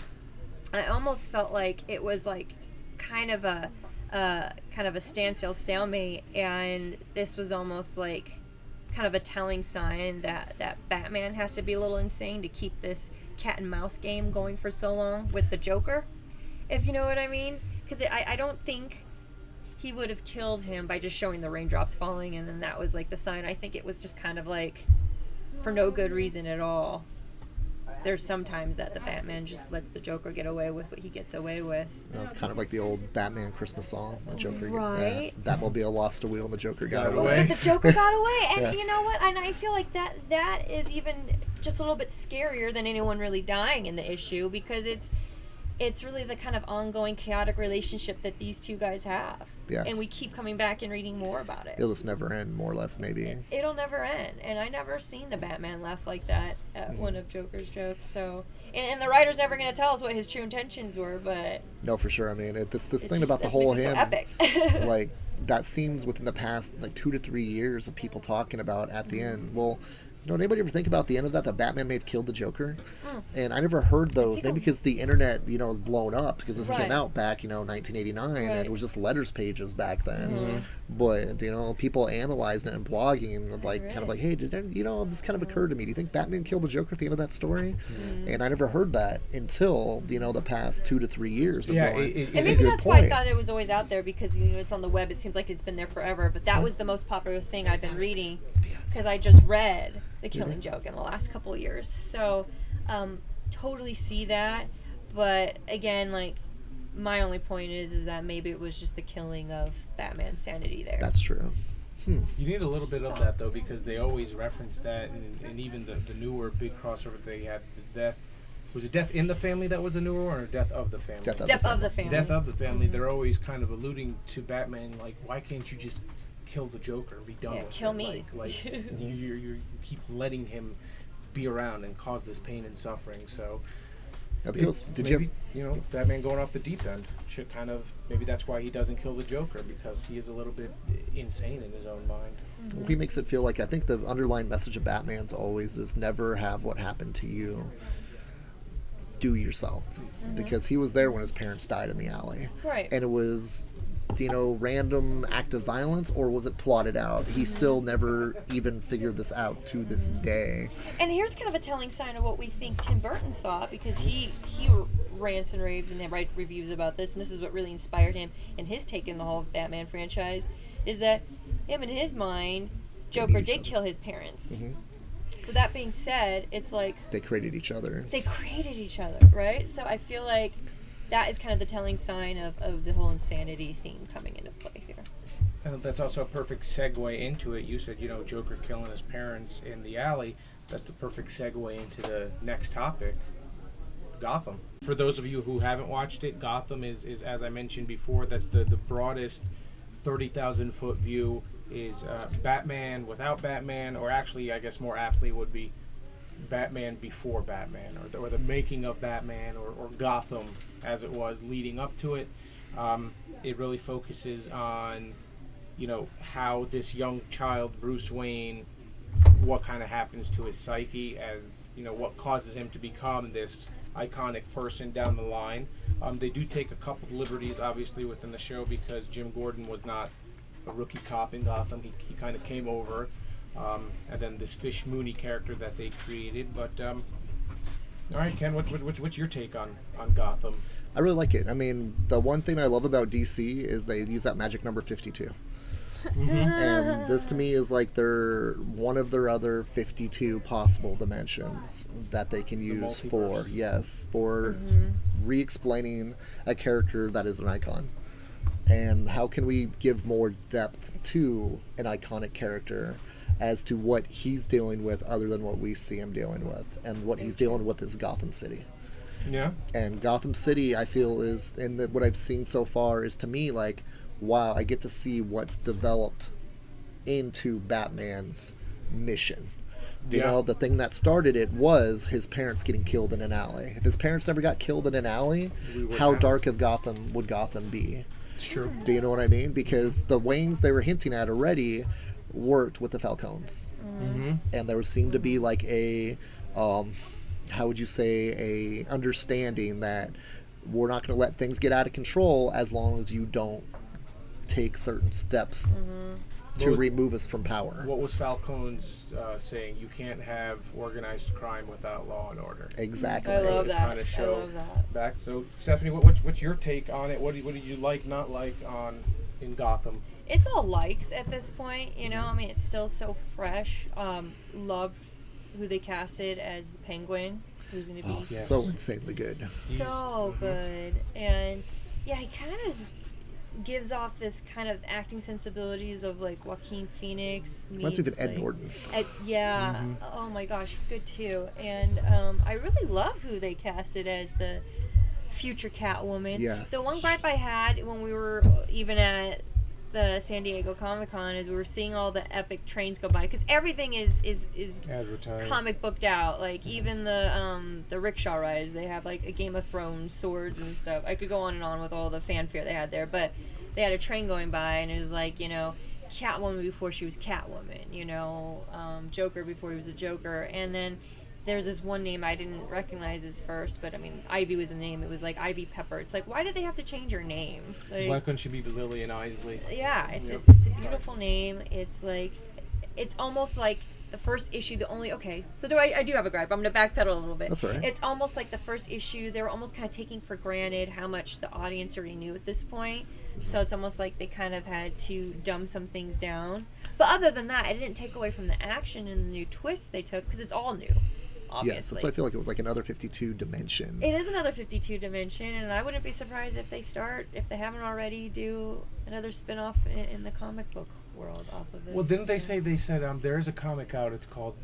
I almost felt like it was like kind of a standstill stalemate, and this was almost like kind of a telling sign that Batman has to be a little insane to keep this cat and mouse game going for so long with the Joker, if you know what I mean. Because I don't think he would have killed him by just showing the raindrops falling and then that was like the sign. I think it was just kind of like for no good reason at all. There's sometimes that the Batman just lets the Joker get away with what he gets away with. kind of like the old Batman Christmas song. The Joker, Right. Batmobile lost a wheel and the Joker got Got away. away. The Joker got away, and Yes. you know what? And I feel like that is even just a little bit scarier than anyone really dying in the issue, because it's really the kind of ongoing chaotic relationship that these two guys have. Yes. And we keep coming back and reading more about it. It'll just never end, more or less, maybe. It'll never end. And I never seen the Batman laugh like that at one of Joker's jokes. So, and the writer's never going to tell us what his true intentions were, but No, for sure. I mean, this it's thing just- about the it whole makes it him, so epic. like, that seems within the past, 2 to 3 years of people talking about at the end. Well, anybody ever think about the end of that Batman may have killed the Joker? And I never heard those, maybe because the internet, was blown up, because this Right. came out back, 1989, and Right. it was just letters pages back then. But, people analyzed it and blogging, kind of like, hey, this kind of occurred to me. Do you think Batman killed the Joker at the end of that story? And I never heard that until, the past 2 to 3 years. Of Yeah, going, it- And it's a maybe good that's why I point. thought it was always out there, because it's on the web. It seems like it's been there forever. But that was the most popular thing I've been reading, because I just read The Killing Joke in the last couple of years. So totally see that. But again, my only point is that maybe it was just the killing of Batman's sanity there. That's true. You need a little bit of that, though, because they always reference that, and even the newer big crossover they had, the death. Was it Death in the Family that was the newer one, or Death of the Family? Death of Death of the Family. Death of the Family. They're always kind of alluding to Batman, like, why can't you just kill the Joker and be done Yeah, with kill it? me. Like you keep letting him be around and cause this pain and suffering. So I think it was, did you maybe, Batman going off the deep end should kind of, maybe that's why he doesn't kill the Joker, because he is a little bit insane in his own mind. He makes it feel like, I think the underlying message of Batman's always is never have what happened to you do yourself, because he was there when his parents died in the alley, Right. and it was random act of violence, or was it plotted out? He still never even figured this out to this day. And here's kind of a telling sign of what we think Tim Burton thought, because he rants and raves and writes reviews about this, and this is what really inspired him in his take in the whole Batman franchise, is that him, in his mind, Joker each did other. kill his parents. So that being said, it's like They created each other. they created each other, right? So I feel like that is kind of the telling sign of the whole insanity theme coming into play here. And that's also a perfect segue into it. You said, Joker killing his parents in the alley. That's the perfect segue into the next topic, Gotham. For those of you who haven't watched it, Gotham is as I mentioned before, that's the broadest 30,000 foot view, is Batman without Batman, or actually I guess more aptly would be Batman before Batman, or the making of Batman, or Gotham as it was leading up to it. It really focuses on, how this young child, Bruce Wayne, what kind of happens to his psyche as, what causes him to become this iconic person down the line. They do take a couple of liberties, obviously, within the show because Jim Gordon was not a rookie cop in Gotham. He kind of came over. And then this Fish Mooney character that they created. But, all right, Ken, what's your take on Gotham? I really like it. I mean, the one thing I love about DC is they use that magic number 52. And this to me is like one of their other 52 possible dimensions that they can use for re-explaining a character that is an icon. And how can we give more depth to an iconic character as to what he's dealing with other than what we see him dealing with, and what he's dealing with is Gotham City. Yeah. And Gotham City, I feel, is, and what I've seen so far is, to me, like, wow, I get to see what's developed into Batman's mission. You know, the thing that started it was his parents getting killed in an alley. If his parents never got killed in an alley, how dark of Gotham would Gotham be? It's true. Do you know what I mean? Because the Waynes they were hinting at already worked with the Falcons. And there seemed to be like a how would you say, a understanding that we're not going to let things get out of control as long as you don't take certain steps to remove us from power. What was Falcone's saying? You can't have organized crime without law and order. Exactly. I love that. Kind of show I love that. back. So, Stephanie, what's your take on it? What did you like, not like in Gotham? It's all likes at this point, I mean, it's still so fresh. Love who they casted as the Penguin, who's going to be so insanely good. so good. And yeah, he kind of gives off this kind of acting sensibilities of like Joaquin Phoenix. That's even Ed like, Norton. Oh my gosh, good too. And I really love who they casted as the future Catwoman. Yes. The one gripe I had when we were even at the San Diego Comic-Con is we were seeing all the epic trains go by, because everything is advertised, comic booked out. Like even the rickshaw rides, they have like a Game of Thrones swords and stuff. I could go on and on with all the fanfare they had there, but they had a train going by and it was like, Catwoman before she was Catwoman, Joker before he was a Joker. And then there's this one name I didn't recognize as first, but I mean, Ivy was the name. It was like Ivy Pepper. It's like, why did they have to change her name? Like, why couldn't she be Lillian Isley? Yeah, it's a beautiful name. It's like, it's almost like the first issue, so I do have a gripe. I'm going to backpedal a little bit. That's all right. It's almost like the first issue, they were almost kind of taking for granted how much the audience already knew at this point. So it's almost like they kind of had to dumb some things down. But other than that, it didn't take away from the action and the new twists they took, because it's all new. Obviously. Yes, that's why I feel like it was like another 52 dimension. It is another 52 dimension, and I wouldn't be surprised if they haven't already, do another spin-off in the comic book world off of this. Well, didn't they say there is a comic out? It's called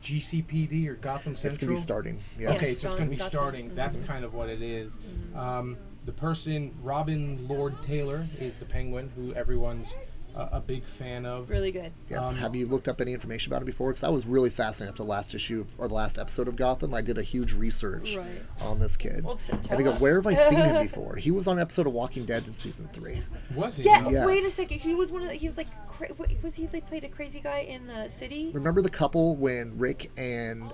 GCPD or Gotham Central. It's going to be starting. Yeah. Okay, so it's going to be starting. That's kind of what it is. The person, Robin Lord Taylor, is the Penguin, who everyone's a big fan of. Really good. Yes. Have you looked up any information about it before? Because I was really fascinated after the last issue or the last episode of Gotham. I did a huge research on this kid. Well, and I go, where have I seen him before? He was on an episode of Walking Dead in season 3. Was he? Yeah. Yes. Wait a second. He was was he like played a crazy guy in the city? Remember the couple when Rick and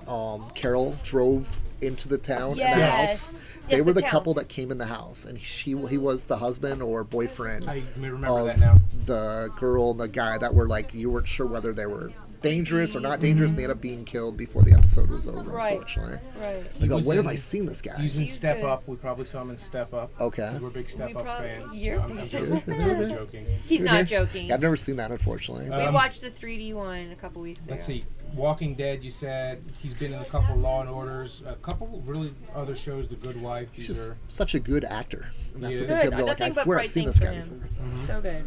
Carol drove into the town and the Yes. house? Yes, They were the town. couple that came in the house, and he was the husband or boyfriend I remember of that now. the girl and the guy that were like, you weren't sure whether they were dangerous or not dangerous. And they ended up being killed before the episode was over, unfortunately. Right. I go, was where have in- I seen this guy? He's in He's Step good. Up. We probably saw him in Step Up. Okay. 'Cause we're big Step Up fans. You're I'm big joking. Step Up. I'm joking. He's not joking. I've never seen that, unfortunately. We watched the 3D one a couple weeks ago. Let's see. Walking Dead, you said. He's been in a couple Law and Orders, a couple really other shows, The Good Wife. He's These just are such a good actor. And that's He the is. thing. Good. I'm like, Nothing I but swear I've bright seen things this for guy him. before. So good.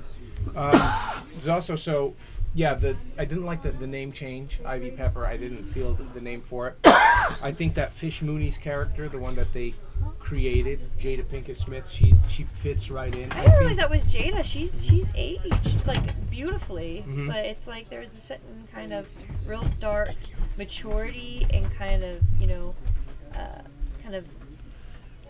There's also I didn't like the name change, Ivy Pepper. I didn't feel the name for it. I think that Fish Mooney's character, the one that they created, Jada Pinkett Smith, she fits right in. I didn't realize that was Jada. She's aged like beautifully, but it's like there's a certain kind of real dark maturity and kind of kind of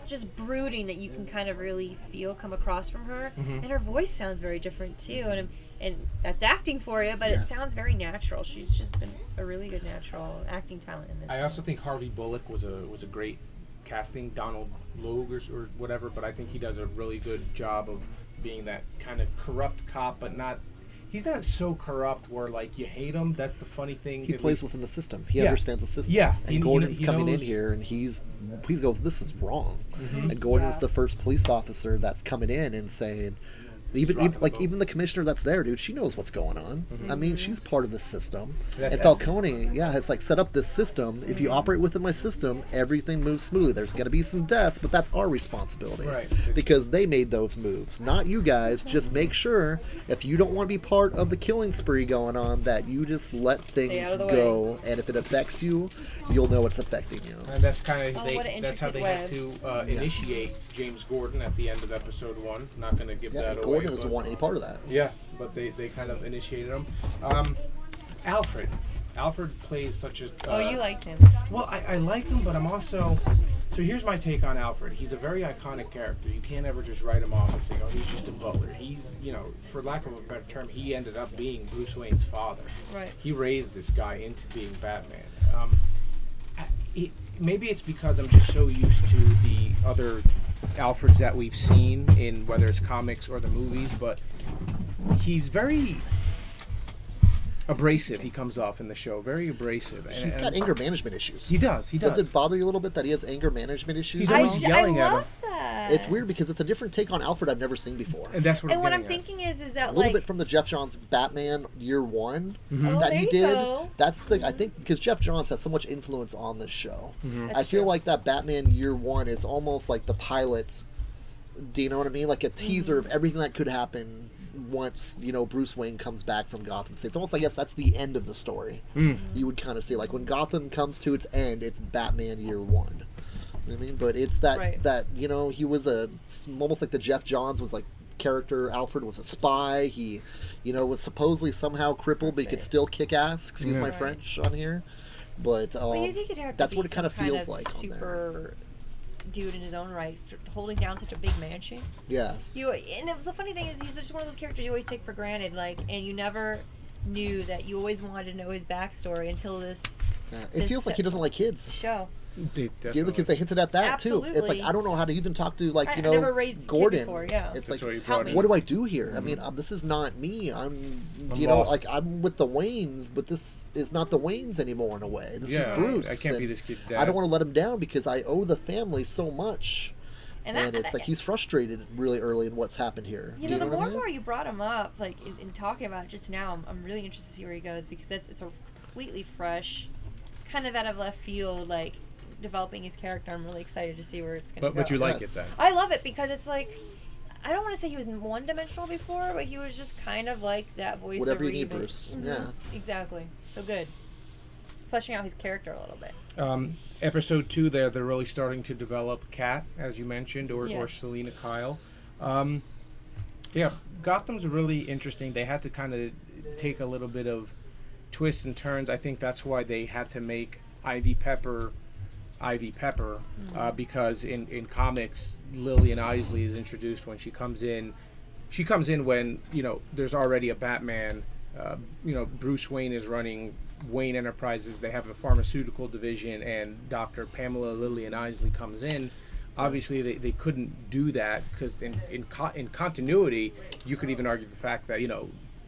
just brooding that you can kind of really feel come across from her. Mm-hmm. And her voice sounds very different too, and that's acting for you, but Yes. it sounds very natural. She's just been a really good natural acting talent in this. I also think Harvey Bullock was a great casting, Donald Logue or whatever, but I think he does a really good job of being that kind of corrupt cop, but not. He's not so corrupt where like you hate him. That's the funny thing. He plays within the system. He Yeah. understands the system. Yeah, And he Gordon's he coming in knows- here, and he goes, "This is wrong." Mm-hmm. And Gordon's Yeah. the first police officer that's coming in and saying, even rocking the boat. even the commissioner that's there, dude, she knows what's going on. Mm-hmm. I mean, she's part of the system. That's And Falcone, has like set up this system. If you operate within my system, everything moves smoothly. There's going to be some deaths, but that's our responsibility. Right. Because they made those moves, not you guys. Just make sure if you don't want to be part of the killing spree going on, that you just let things out of the go. And if it affects you, you'll know it's affecting you. And that's kind of Oh, what an that's how they intricate had to initiate James Gordon at the end of episode 1. Not going to give Yeah, that away. Gordon doesn't but- want any part of that. Yeah, but they kind of initiated him. Alfred plays such a. Oh, you liked him. Well, I like him, but I'm also. So here's my take on Alfred. He's a very iconic character. You can't ever just write him off and say, oh, he's just a butler. He's, for lack of a better term, he ended up being Bruce Wayne's father. Right. He raised this guy into being Batman. Maybe it's because I'm just so used to the other Alfreds that we've seen in whether it's comics or the movies, but he's very abrasive. He comes off in the show very abrasive. He's got anger management issues. He does. Does it bother you a little bit that he has anger management issues? He's I, always I yelling at love him. that. It's weird because it's a different take on Alfred I've never seen before. And that's what And what I'm getting at. thinking is A that little like bit from the Jeff Johns Batman Year One Oh, that there he you did. go. That's I think because Jeff Johns has so much influence on this show. I That's feel true. like that Batman Year One is almost like the pilot. Do you know what I mean? Like a teaser of everything that could happen once Bruce Wayne comes back from Gotham State. It's almost like that's the end of the story. You would kind of see like when Gotham comes to its end, it's Batman Year One. You know what I mean? But it's that Right. he was almost like the Jeff Johns was like character. Alfred was a spy. He was supposedly somehow crippled, but he could still kick ass. Excuse my Right. French on here. But Well, you think it'd have to that's be what it kind of some feels like on there. super dude in his own right, holding down such a big mansion. Yes. And it was the funny thing is he's just one of those characters you always take for granted, like, and you never knew that you always wanted to know his backstory until this It feels like he doesn't like kids. show. Because they hinted at that too. It's like Absolutely. I don't know how to even talk to I never raised a kid Gordon. before, yeah. It's That's like why you Help brought me. in. what do I do here? I mean, this is not me. I'm lost. like I'm with the Waynes, but this is not the Waynes anymore in a way. This is Yeah, Bruce. I can't be and this kid's dad. I don't want to let him down because I owe the family so much. And it's like he's frustrated really early in what's happened here. You Do know, the what more I and mean? more you brought him up, like in talking about it just now, I'm really interested to see where he goes because it's a completely fresh, kind of out of left field, like developing his character. I'm really excited to see where it's going to go. But you like Yes. it then. I love it because it's like, I don't want to say he was one-dimensional before, but he was just kind of like that voice Whatever of you need, reason. Bruce. Mhm. Yeah. Exactly. So good. Fleshing out his character a little bit. Episode 2, they're really starting to develop Kat, as you mentioned, or Yes. Selena Kyle. Yeah, Gotham's really interesting. They had to kind of take a little bit of twists and turns. I think that's why they had to make Ivy Pepper, because in comics, Lillian Isley is introduced when she comes in. She comes in when, there's already a Batman. Bruce Wayne is running Wayne Enterprises. They have a pharmaceutical division, and Dr. Pamela Lillian Isley comes in. Obviously, they couldn't do that because in continuity, you could even argue the fact that,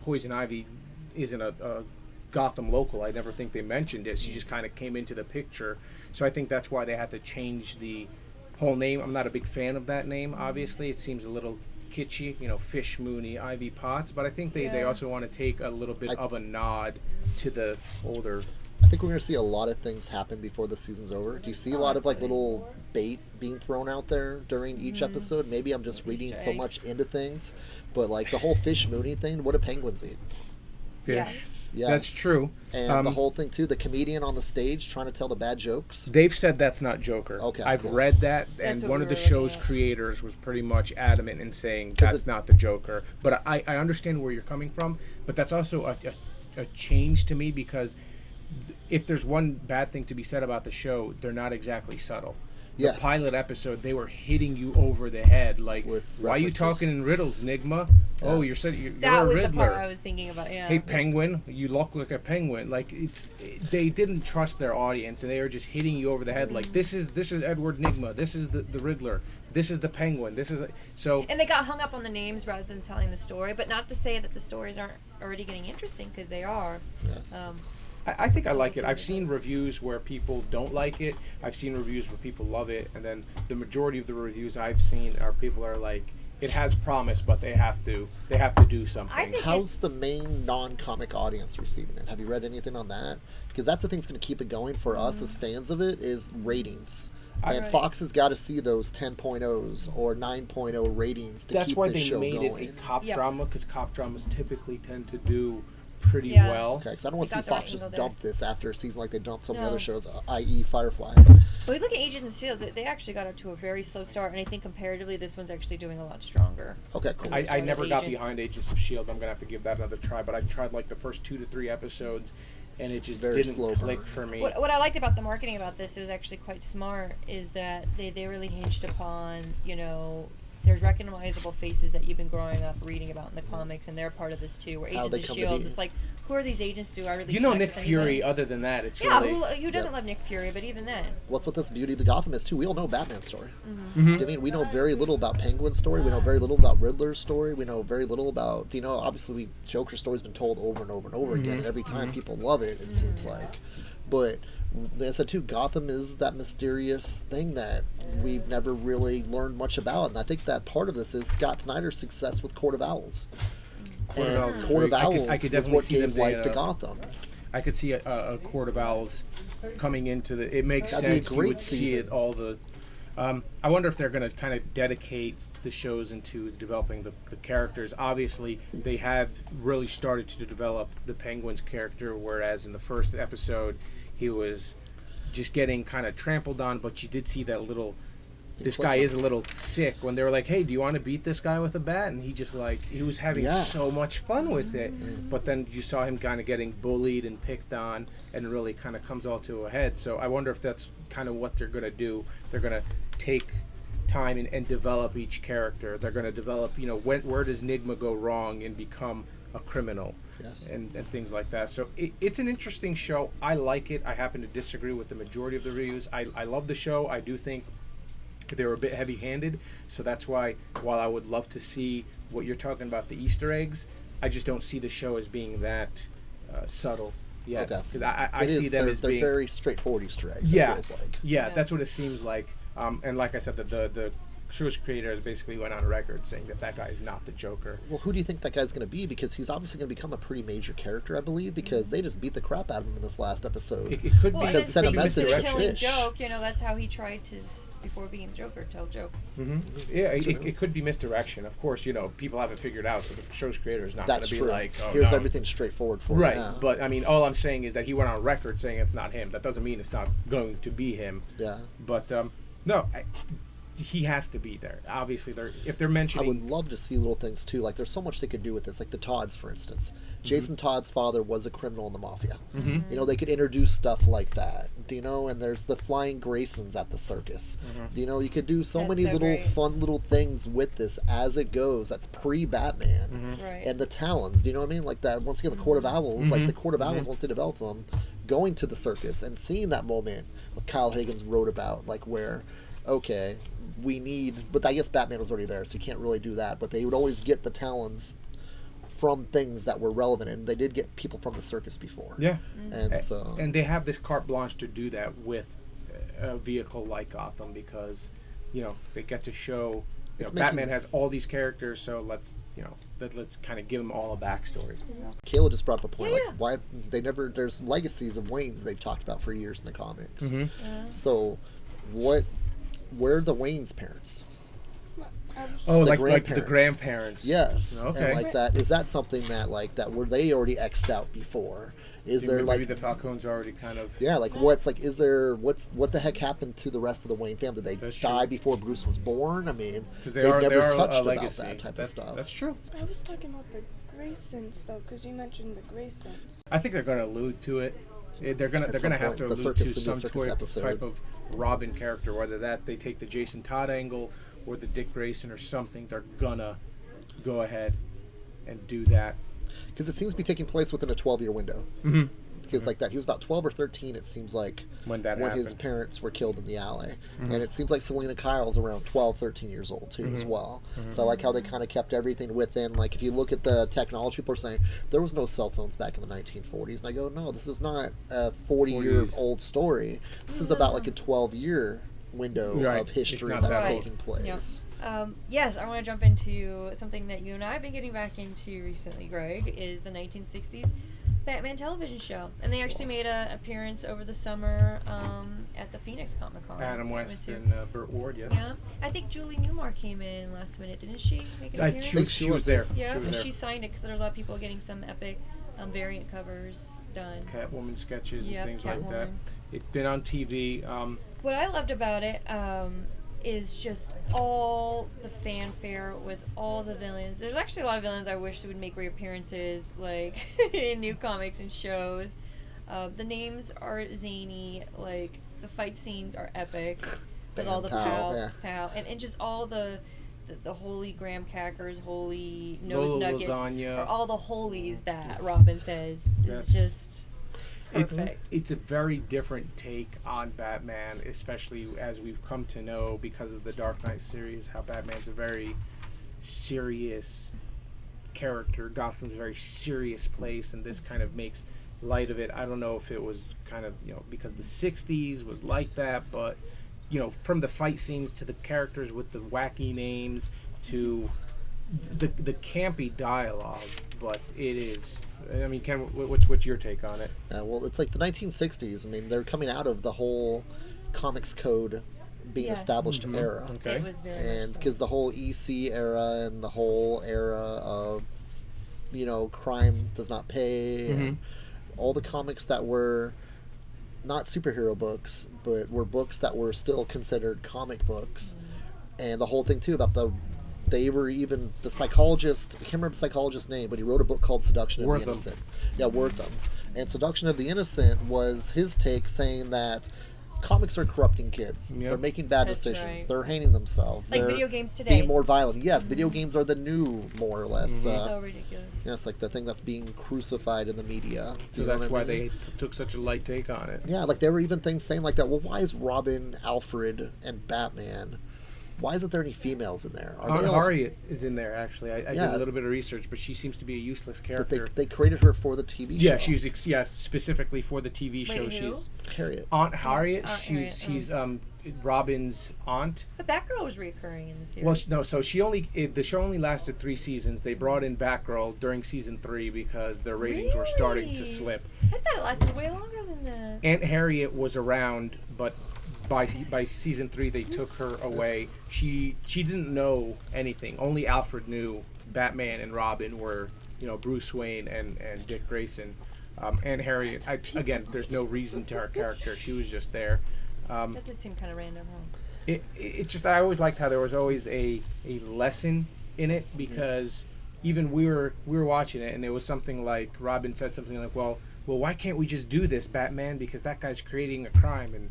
Poison Ivy isn't a Gotham local. I never think they mentioned it. She just kind of came into the picture. So I think that's why they had to change the whole name. I'm not a big fan of that name, obviously. It seems a little kitschy, Fish Mooney, Ivy Potts. But I think they Yeah. also want to take a little bit of a nod to the older... I think we're going to see a lot of things happen before the season's over. Do you see a lot of like little bait being thrown out there during each episode? Maybe I'm just reading so eggs. much into things, but like the whole Fish Mooney thing, what do penguins eat? Fish. Yes. That's true. And the whole thing too, the comedian on the stage trying to tell the bad jokes. They've said that's not Joker. Okay, I've cool. read that, and That's what one we of the were show's looking at. creators was pretty much adamant in saying 'Cause that's it- not the Joker. But I understand where you're coming from, but that's also a change to me because if there's one bad thing to be said about the show, they're not exactly subtle. the pilot episode, they were hitting you over the head. Like, With why are you references. talking in riddles, Nigma? Oh, you're a That was Riddler. the part I was thinking about. Yeah. Hey, Penguin, you look like a penguin. Like, they didn't trust their audience, and they were just hitting you over the head. Like, this is Edward Nigma. This is the Riddler. This is the Penguin. This is so. And they got hung up on the names rather than telling the story. But not to say that the stories aren't already getting interesting, because they are. Yes. I think I like it. I've seen reviews where people don't like it. I've seen reviews where people love it, and then the majority of the reviews I've seen are people are like, it has promise, but they have to do something. I think How's the main non-comic audience receiving it? Have you read anything on that? Because that's the thing that's going to keep it going for us as fans of it is ratings. And Fox has got to see those 10.0s or 9.0 ratings to keep the show going. That's why they made it a cop drama, because cop dramas typically tend to do pretty well. Okay, because I don't want to see Fox just dump this after a season like they dumped so many other shows, i.e. Firefly. Well, you look at Agents of S.H.I.E.L.D., they actually got up to a very slow start, and I think comparatively this one's actually doing a lot stronger. Okay, cool. I never got behind Agents of S.H.I.E.L.D. I'm going to have to give that another try, but I tried like the first 2 to 3 episodes, and it just didn't click for me. What I liked about the marketing about this, it was actually quite smart, is that they really hinged upon, there's recognizable faces that you've been growing up reading about in the comics, and they're part of this too. Where Agents of S.H.I.E.L.D., it's like, who are these agents? Do I really Nick Fury, other than that, it's who doesn't love Nick Fury, but even then. What's with this beauty of the Gotham is, too, we all know Batman's story. I mean, we know very little about Penguin's story. We know very little about Riddler's story. We know very little about, obviously Joker's story's been told over and over and over again, and every time people love it, it seems like. But as I said too, Gotham is that mysterious thing that we've never really learned much about, and I think that part of this is Scott Snyder's success with Court of Owls. Court of Owls was what gave life to Gotham. I could see a Court of Owls coming into the. It makes sense. You would see it all the. I wonder if they're going to kind of dedicate the shows into developing the characters. Obviously, they have really started to develop the Penguin's character, whereas in the first episode, he was just getting kind of trampled on, but you did see that little... This guy is a little sick when they were like, hey, do you want to beat this guy with a bat? And he just he was having so much fun with it. But then you saw him kind of getting bullied and picked on, and it really kind of comes all to a head. So I wonder if that's kind of what they're going to do. They're going to take time and develop each character. They're going to develop, where does Nigma go wrong and become a criminal? Yes. And things like that. So it's an interesting show. I like it. I happen to disagree with the majority of the reviews. I love the show. I do think they were a bit heavy-handed, so that's why, while I would love to see what you're talking about, the Easter eggs, I just don't see the show as being that subtle yet. Okay. Because I see them as being... They're very straightforward Easter eggs, yeah, it feels like. Yeah, that's what it seems like. And like I said, the show's creators basically went on record saying that guy is not the Joker. Well, who do you think that guy's going to be? Because he's obviously going to become a pretty major character, I believe, because they just beat the crap out of him in this last episode. It could be to send a message to killing Fish. joke, that's how he tried to, before being Joker, tell jokes. Yeah, it could be misdirection. Of course, people haven't figured out, so the show's creator is not going to be like, oh, here's no. everything straightforward for right. him. But I mean, all I'm saying is that he went on record saying it's not him. That doesn't mean it's not going to be him. Yeah. But no. He has to be there. Obviously, if they're mentioning... I would love to see little things, too. Like, there's so much they could do with this. Like the Todds, for instance. Jason Todd's father was a criminal in the Mafia. They could introduce stuff like that. And there's the Flying Graysons at the circus. You could do so many little fun little things with this as it goes. That's pre-Batman. Right. And the Talons, do you know what I mean? Like that, once again, the Court of Owls. Like the Court of Owls, once they develop them, going to the circus and seeing that moment like Kyle Higgins wrote about, like where, okay... we need, but I guess Batman was already there, so you can't really do that. But they would always get the Talons from things that were relevant, and they did get people from the circus before. Yeah, and they have this carte blanche to do that with a vehicle like Gotham because, they get to show. Batman has all these characters, so let's kind of give them all a backstory. Kayla just brought up a point, like why they never. There's legacies of Waynes they've talked about for years in the comics. So, where are the Wayne's parents? Oh, like the grandparents. Yes. Okay. And like that, is that something that were they already X'd out before? Is there maybe the Falcones already kind of... Yeah, like what the heck happened to the rest of the Wayne family? Did they die before Bruce was born? I mean, they've never touched about that type of stuff. That's true. I was talking about the Graysons, though, because you mentioned the Graysons. I think they're going to allude to it. They're gonna At some have point, to the allude to circus will be a some circus episode. type of Robin character, whether that they take the Jason Todd angle or the Dick Grayson or something. They're gonna go ahead and do that. Because it seems to be taking place within a 12-year window. Mm-hmm. Because like that, he was about 12 or 13. It seems like When that his happened. parents were killed in the alley, and it seems like Selena Kyle's around 12, 13 years old too as well. So I like how they kind of kept everything within. Like if you look at the technology, people are saying there was no cell phones back in the 1940s, and I go, no, this is not a 40-year-old story. This is about like a 12-year window Right. of history It's not that's that old. taking place. Yes, I want to jump into something that you and I have been getting back into recently, Greg, is the 1960s Batman television show. And they actually made an appearance over the summer at the Phoenix Comic Con. Adam I went West to. and Burt Ward, yes. Yeah. I think Julie Newmar came in last minute, didn't she? Make an appearance? She was there. Yeah, She was and there. she signed it because there were a lot of people getting some epic variant covers done. Catwoman sketches Yep, and things like that. Catwoman. It's been on TV. What I loved about it is just all the fanfare with all the villains. There's actually a lot of villains I wish would make reappearances, like in new comics and shows. The names are zany. Like the fight scenes are epic with all the pow, and just all the holy graham crackers, holy nose Lola nuggets, lasagna. or all the holies that Robin says Yes. is just perfect. It's a very different take on Batman, especially as we've come to know because of the Dark Knight series, how Batman's a very serious character. Gotham's a very serious place, and this kind of makes light of it. I don't know if it was kind of, because the 60s was like that, but, from the fight scenes to the characters with the wacky names to the campy dialogue, but it is... I mean, Ken, what's your take on it? Well, it's like the 1960s. I mean, they're coming out of the whole comics code being Yes. established era. Okay. It was very And much so. because the whole EC era and the whole era of, crime does not pay, and all the comics that were not superhero books, but were books that were still considered comic books. And the whole thing, too, about they were even the psychologist. I can't remember the psychologist's name, but he wrote a book called Seduction of the Wortham. Innocent. Yeah, Wortham. And Seduction of the Innocent was his take, saying that comics are corrupting kids. Yep. They're making bad That's decisions. right. They're hating themselves. Like They're video games today. being more violent. Yes, video games are the new, more or less. So ridiculous. It's like the thing that's being crucified in the media. Do So you know that's what I why mean? they took such a light take on it. Yeah, like there were even things saying like that. Well, why is Robin, Alfred, and Batman? Why isn't there any females in there? Are Aunt they all- Harriet is in there, actually. I did Yeah. a little bit of research, but she seems to be a useless But character. they created her for the TV show. Yeah, she's specifically for the TV show. who? She's Harriet. Aunt Harriet. Aunt she's Harriet, Robin's aunt. But Batgirl was reoccurring in the series. Well, no. So the show only lasted 3 seasons. They brought in Batgirl during season 3 because their ratings were starting to Really? slip. I thought it lasted way longer than that. Aunt Harriet was around, but by season 3 they took her away. She didn't know anything. Only Alfred knew Batman and Robin were Bruce Wayne and Dick Grayson. Aunt Harriet, again, there's no reason to her character. She was just there. That just seemed kind of random, huh? It just, I always liked how there was always a lesson in it, because even we were watching it and there was something like Robin said something like, well, why can't we just do this, Batman, because that guy's creating a crime. And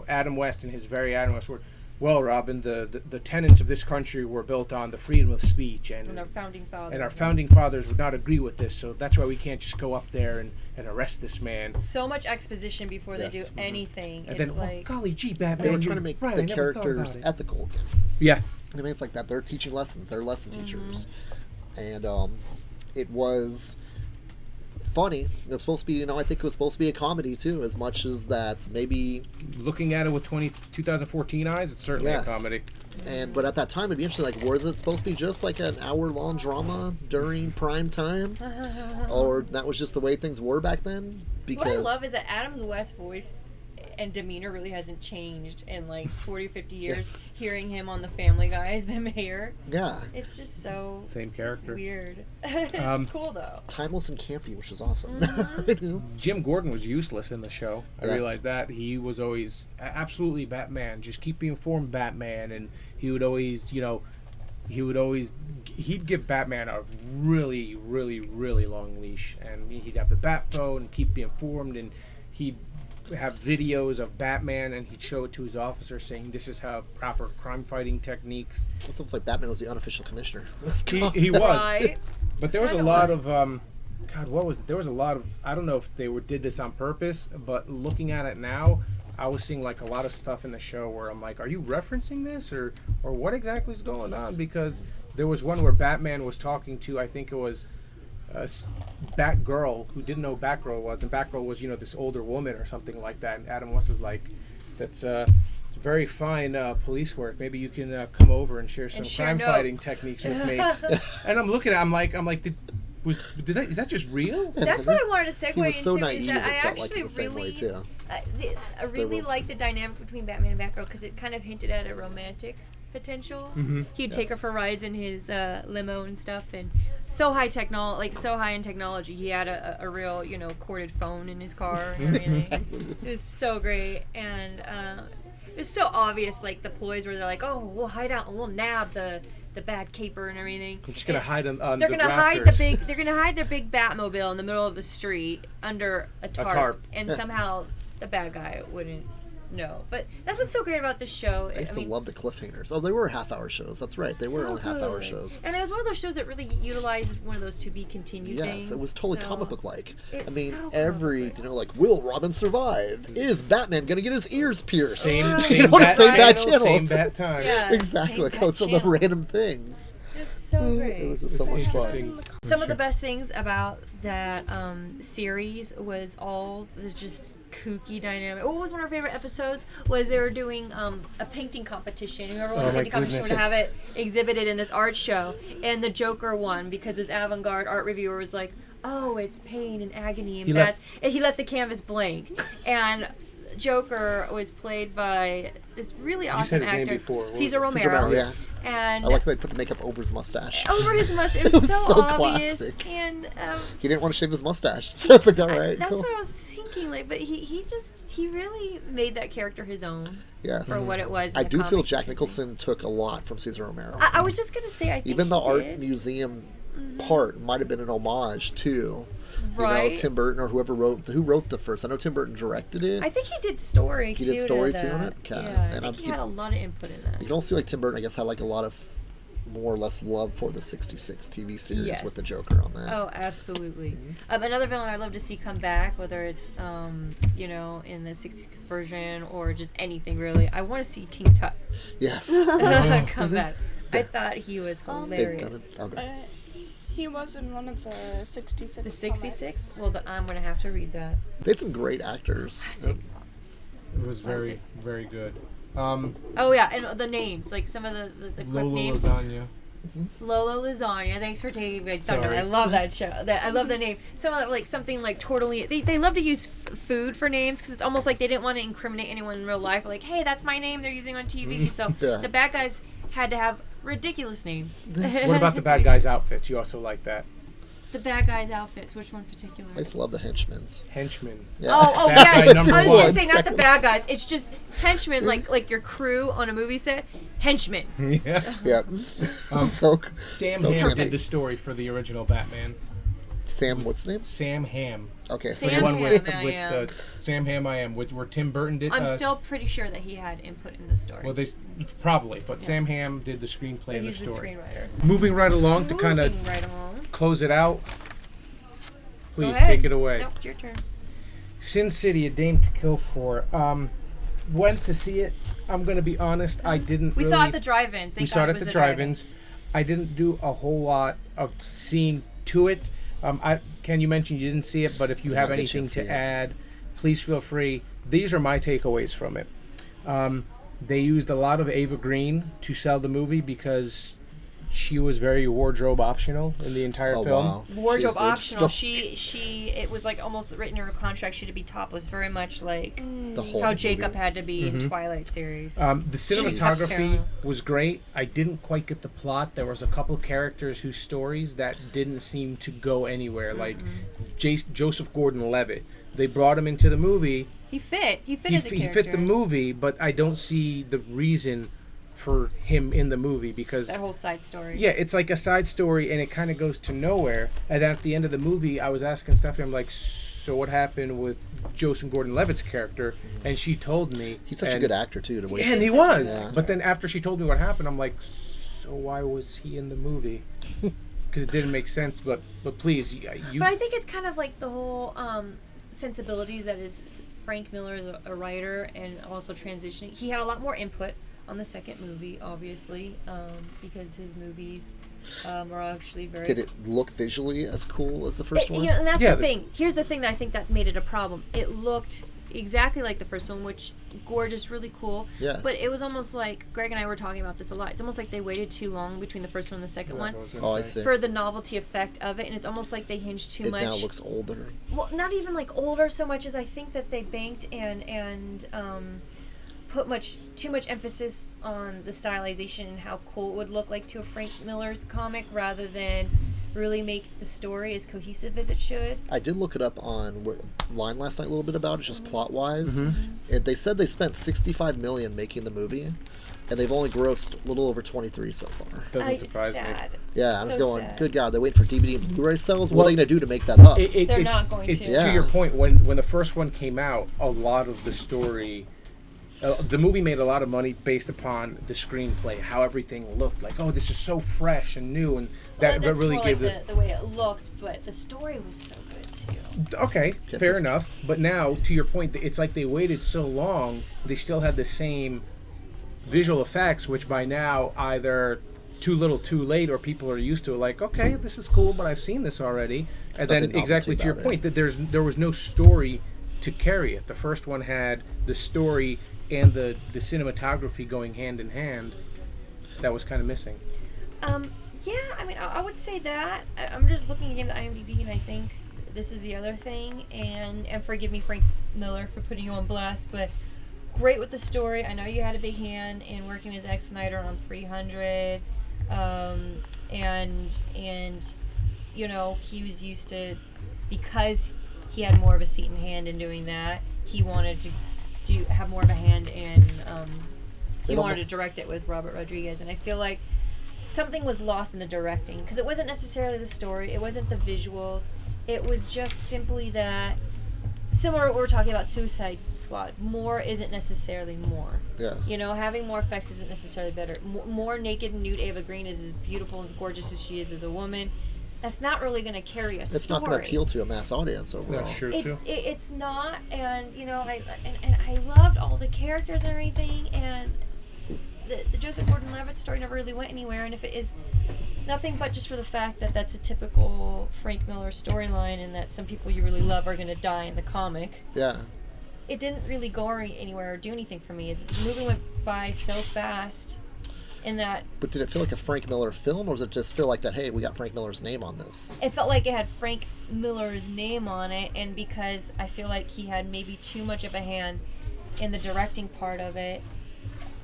Adam West in his very Adam West word, well, Robin, the tenets of this country were built on the freedom of speech, and our founding fathers. and our founding fathers would not agree with this, so that's why we can't just go up there and arrest this man. So much exposition before Yes. they do anything. And it's then, like, golly gee, Batman, They were you're trying to make right, I the never thought characters about it. ethical. Yeah. I mean, it's like that. They're teaching lessons. They're lesson teachers. And it was funny. It was supposed to be, I think it was supposed to be a comedy, too, as much as that maybe... Looking at it with 2014 eyes, it's certainly Yes. a comedy. But at that time, it'd be interesting, like, was it supposed to be just like an hour-long drama during prime time? Or that was just the way things were back then? what I Because love is that Adam's West voice and demeanor really hasn't changed in like 40, 50 years. Yes. Hearing him on the Family Guy as the mayor, yeah, it's just so Same character. weird. It's cool though. timeless and campy, which is awesome. Jim Gordon was useless in the show. I Yes. realized that. He was always absolutely Batman. Just keep being informed, Batman. And he would always, he'd give Batman a really, really, really long leash. And he'd have the bat phone and keep being informed. And he'd have videos of Batman, and he'd show it to his officer, saying this is how proper crime fighting techniques. It sounds like Batman was the unofficial commissioner. He was, Right. but there was a Kinda lot was. of God, what was it? There was a lot of, I don't know if they did this on purpose, but looking at it now, I was seeing like a lot of stuff in the show where I'm like, are you referencing this or what exactly is going on? Because there was one where Batman was talking to, I think it was Batgirl, who didn't know Batgirl was, and Batgirl was, this older woman or something like that. And Adam West was like, that's very fine police work. Maybe you can come over and share some share crime notes. fighting techniques with me. And I'm looking at it, I'm like, is that just real? That's what I wanted to segue He was so into. naive, Is that I it felt like actually it the same way, really, too. I really like the dynamic between Batman and Batgirl because it kind of hinted at a romantic potential. Mm-hmm. He'd take her for rides in his limo and stuff, and so high in technology. He had a real, corded phone in his car and everything. It was so great, and it was so obvious, like the ploys where they're like, "Oh, we'll hide out and we'll nab the bad caper and everything." I'm just gonna hide on They're the gonna rafters. They're gonna hide their big Batmobile in the middle of the street under a tarp. And somehow the bad guy wouldn't know. But that's what's so great about this show. I used to love the cliffhangers. Oh, they were half-hour shows. That's right. They were only half-hour good. shows. And it was one of those shows that really utilized one of those to be continued things. Yes, it was totally So comic book-like. it's I mean, so every, comic book. will Robin survive? Is Batman going to get his ears pierced? Same You know what I'm saying? Bad channel, channel. same bad time. Yeah, Exactly. same Like, some of channel. the random things. It was so great. It was so much fun. Interesting. Some of the best things about that series was all the just kooky dynamic. What was one of our favorite episodes was they were doing a painting competition. Whoever won the Oh, my painting competition would goodness. have it exhibited in this art show. And the Joker won because this avant-garde art reviewer was like, "Oh, it's pain and agony and he left the canvas blank." And Joker was played by this really said awesome his name actor, before. What was Caesar it? Romero. Cesar Romero, yeah. And I like that they put the makeup over his mustache. over his mustache, it It was was so so obvious. classic. And He didn't want to shave his mustache. So it's like, all right, that's cool. what I was thinking. Like, but he really made that character his own Yes. for what it was. In I the do feel comics. Jack Nicholson took a lot from Caesar Romero. I was just gonna say, I think Even the he art did. museum part might have been an homage to, Right. Tim Burton or who wrote the first. I know Tim Burton directed it. I think he did story too. He did story to too on that. it? Okay. Yeah, And I think he he- had a lot of input in that. You can also see like Tim Burton, I guess, had like a lot of more or less love for the 66 TV series Yes. with the Joker on that. Oh, absolutely. Another villain I'd love to see come back, whether it's in the 66 version or just anything really. I want to see King Tut Yes. come back. I thought he was They've hilarious. done it. Okay. He was in one of the 66. The 66? Well, I'm going to have to read that. They had some great actors. Classic. It was very, very good. Oh, yeah, and the names. Like some of the quick Lola names. Lasagna. Lola Lasagna. Thanks for taking my thunder. Sorry. I love that show. I love the name. Some of like something like totally. They love to use food for names because it's almost like they didn't want to incriminate anyone in real life. Like, hey, that's my name they're using on TV. So Yeah. the bad guys had to have ridiculous names. What about the bad guys' outfits? You also like that? The bad guys' outfits. Which one in particular? I used to love the henchmen's. Henchman. Yeah. Oh, Bad yes. guy number I was gonna one. say not the bad guys. It's just henchmen, like your crew on a movie set. Henchmen. Yeah. Yeah. so Sam so Hamm campy. did the story for the original Batman. Sam, what's his name? Sam Hamm. Okay. Sam The one Hamm, with, I am. Sam Hamm I am, where Tim Burton did. I'm still pretty sure that he had input in the story. Well, probably, but Yeah. Sam Hamm did the screenplay But and the he's the story. screenwriter. Moving right along to kind of Moving right along. close it out. Go Please ahead. take it away. Nope, it's your turn. Sin City, A Dame to Kill For. Went to see it. I'm gonna be honest. I didn't. We really, saw it at the drive-ins. We saw it at the drive-ins. I didn't do a whole lot of seeing to it. Ken, you mentioned you didn't see it, but if you have Not get a anything chance to to see it. add, please feel free. These are my takeaways from it. They used a lot of Ava Green to sell the movie because she was very wardrobe optional in the entire Oh, film. wow. Wardrobe She's optional. original. She. It was like almost written in her contract. She had to be topless, very much like The whole how movie. Jacob had to be in Twilight series. The cinematography Jeez. was great. I didn't quite get the plot. There was a couple characters whose stories that didn't seem to go anywhere, like Joseph Gordon-Levitt. They brought him into the movie. He fit. He fit He, as a he character. fit the movie, but I don't see the reason for him in the movie because That whole side story. yeah, it's like a side story and it kind of goes to nowhere. And then at the end of the movie, I was asking Stephanie, I'm like, so what happened with Joseph Gordon-Levitt's character? And she told me. He's such a good actor, too. And he was. Yeah. But then after she told me what happened, I'm like, so why was he in the movie? Because it didn't make sense. But please, you. But I think it's kind of like the whole sensibilities that is Frank Miller is a writer and also transitioning. He had a lot more input on the second movie, obviously, because his movies are actually very... Did it look visually as cool as the first one? You know, and that's the thing. Here's the thing that I think that made it a problem. It looked exactly like the first one, which gorgeous, really cool. Yes. But it was almost like, Greg and I were talking about this a lot, it's almost like they waited too long between the first one and the second one I see. for the novelty effect of it, and it's almost like they hinged too much. It now looks older. Well, not even like older so much as I think that they banked and put too much emphasis on the stylization and how cool it would look like to a Frank Miller's comic rather than really make the story as cohesive as it should. I did look it up online last night a little bit about it, just plot-wise. They said they spent $65 million making the movie, and they've only grossed a little over 23 so far. Doesn't surprise me. Yeah, I was going, sad. good God, they're waiting for DVD and Blu-ray sales? What are they going to do to make that up? They're not going to. To your point, when the first one came out, a lot of the story... the movie made a lot of money based upon the screenplay, how everything looked. Like, oh, this is so fresh and new, and that that's really more gave like the way it looked, but the story was so good too. Okay, fair enough. But now, to your point, it's like they waited so long, they still had the same visual effects, which by now either too little, too late, or people are used to it. Like, okay, this is cool, but I've seen this already. And then, exactly to your point, that there was no story to carry it. The first one had the story and the cinematography going hand in hand. That was kind of missing. Yeah, I mean, I would say that. I'm just looking again at IMDb, and I think this is the other thing. And forgive me, Frank Miller, for putting you on blast, but great with the story. I know you had a big hand in working with Zack Snyder on 300, and you know, he was used to, because he had more of a seat in hand in doing that, he wanted to have more of a hand in he wanted to direct it with Robert Rodriguez, and I feel like something was lost in the directing, because it wasn't necessarily the story, it wasn't the visuals, it was just simply that, similar to what we're talking about Suicide Squad, more isn't necessarily more. Yes. You know, having more effects isn't necessarily better. More naked and nude Ava Green is as beautiful and as gorgeous as she is as a woman. That's not really going to carry a story. It's not going to appeal to a mass audience overall. That's true, too. It's not, and you know, I loved all the characters and everything, and the Joseph Gordon-Levitt story never really went anywhere, and if it is nothing but just for the fact that that's a typical Frank Miller storyline and that some people you really love are going to die in the comic. Yeah. It didn't really go anywhere or do anything for me. The movie went by so fast. But did it feel like a Frank Miller film, or does it just feel like that, hey, we got Frank Miller's name on this? It felt like it had Frank Miller's name on it, and because I feel like he had maybe too much of a hand in the directing part of it,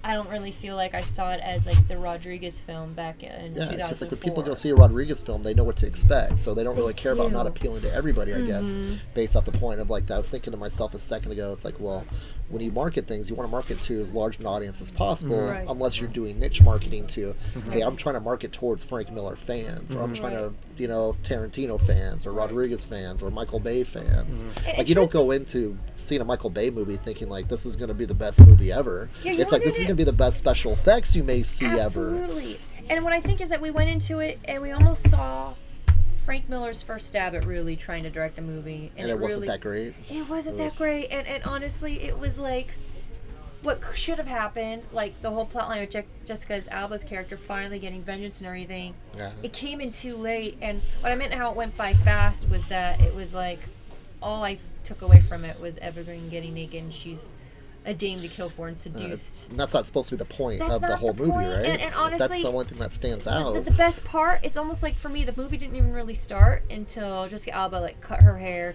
I don't really feel like I saw it as like the Rodriguez film back in 2004. Yeah, because like when people go see a Rodriguez film, they know what to expect, so they don't really care about not appealing to everybody, I guess, based off the point of like, I was thinking to myself a second ago, it's like, well, when you market things, you want to market to as large of an audience as possible, unless you're doing niche marketing to, hey, I'm trying to market towards Frank Miller fans, or I'm trying to, you know, Tarantino fans, or Rodriguez fans, or Michael Bay fans. Like, you don't go into seeing a Michael Bay movie thinking like, this is going to be the best movie ever. Yeah, it's like, this is going to be the best special effects you may see ever. Absolutely. And what I think is that we went into it and we almost saw Frank Miller's first stab at really trying to direct a movie. And it wasn't that great. It wasn't that great. And honestly, it was like what should have happened, like the whole plotline with Jessica Alba's character finally getting vengeance and everything. Yeah. It came in too late. And what I meant how it went by fast was that it was like all I took away from it was Evergreen getting naked and she's a dame to kill for and seduced. And that's not supposed to be the point of the whole movie, right? And honestly, that's the one thing that stands out. The best part, it's almost like for me, the movie didn't even really start until Jessica Alba like cut her hair,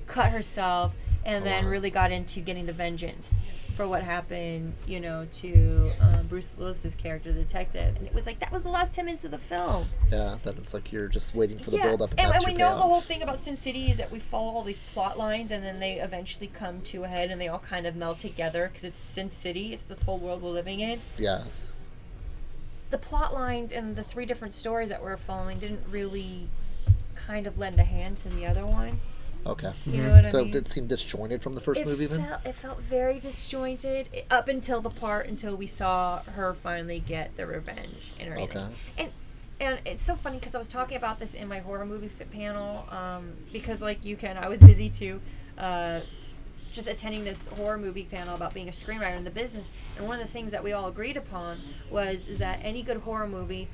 cut herself, and then really got into getting the vengeance for what happened, you know, to Bruce Willis's character, the detective. And it was like, that was the last 10 minutes of the film. Yeah, that it's like you're just waiting for the build-up. And we know the whole thing about Sin City is that we follow all these plot lines and then they eventually come to a head and they all kind of meld together because it's Sin City. It's this whole world we're living in. Yes. The plot lines and the three different stories that we're following didn't really kind of lend a hand to the other one. Okay. You know what I So mean? did it seem disjointed from the first movie then? It felt very disjointed up until we saw her finally get the revenge and everything. Okay. And it's so funny because I was talking about this in my horror movie panel because like you can, I was busy too, just attending this horror movie panel about being a screenwriter in the business. And one of the things that we all agreed upon is that any good horror movie,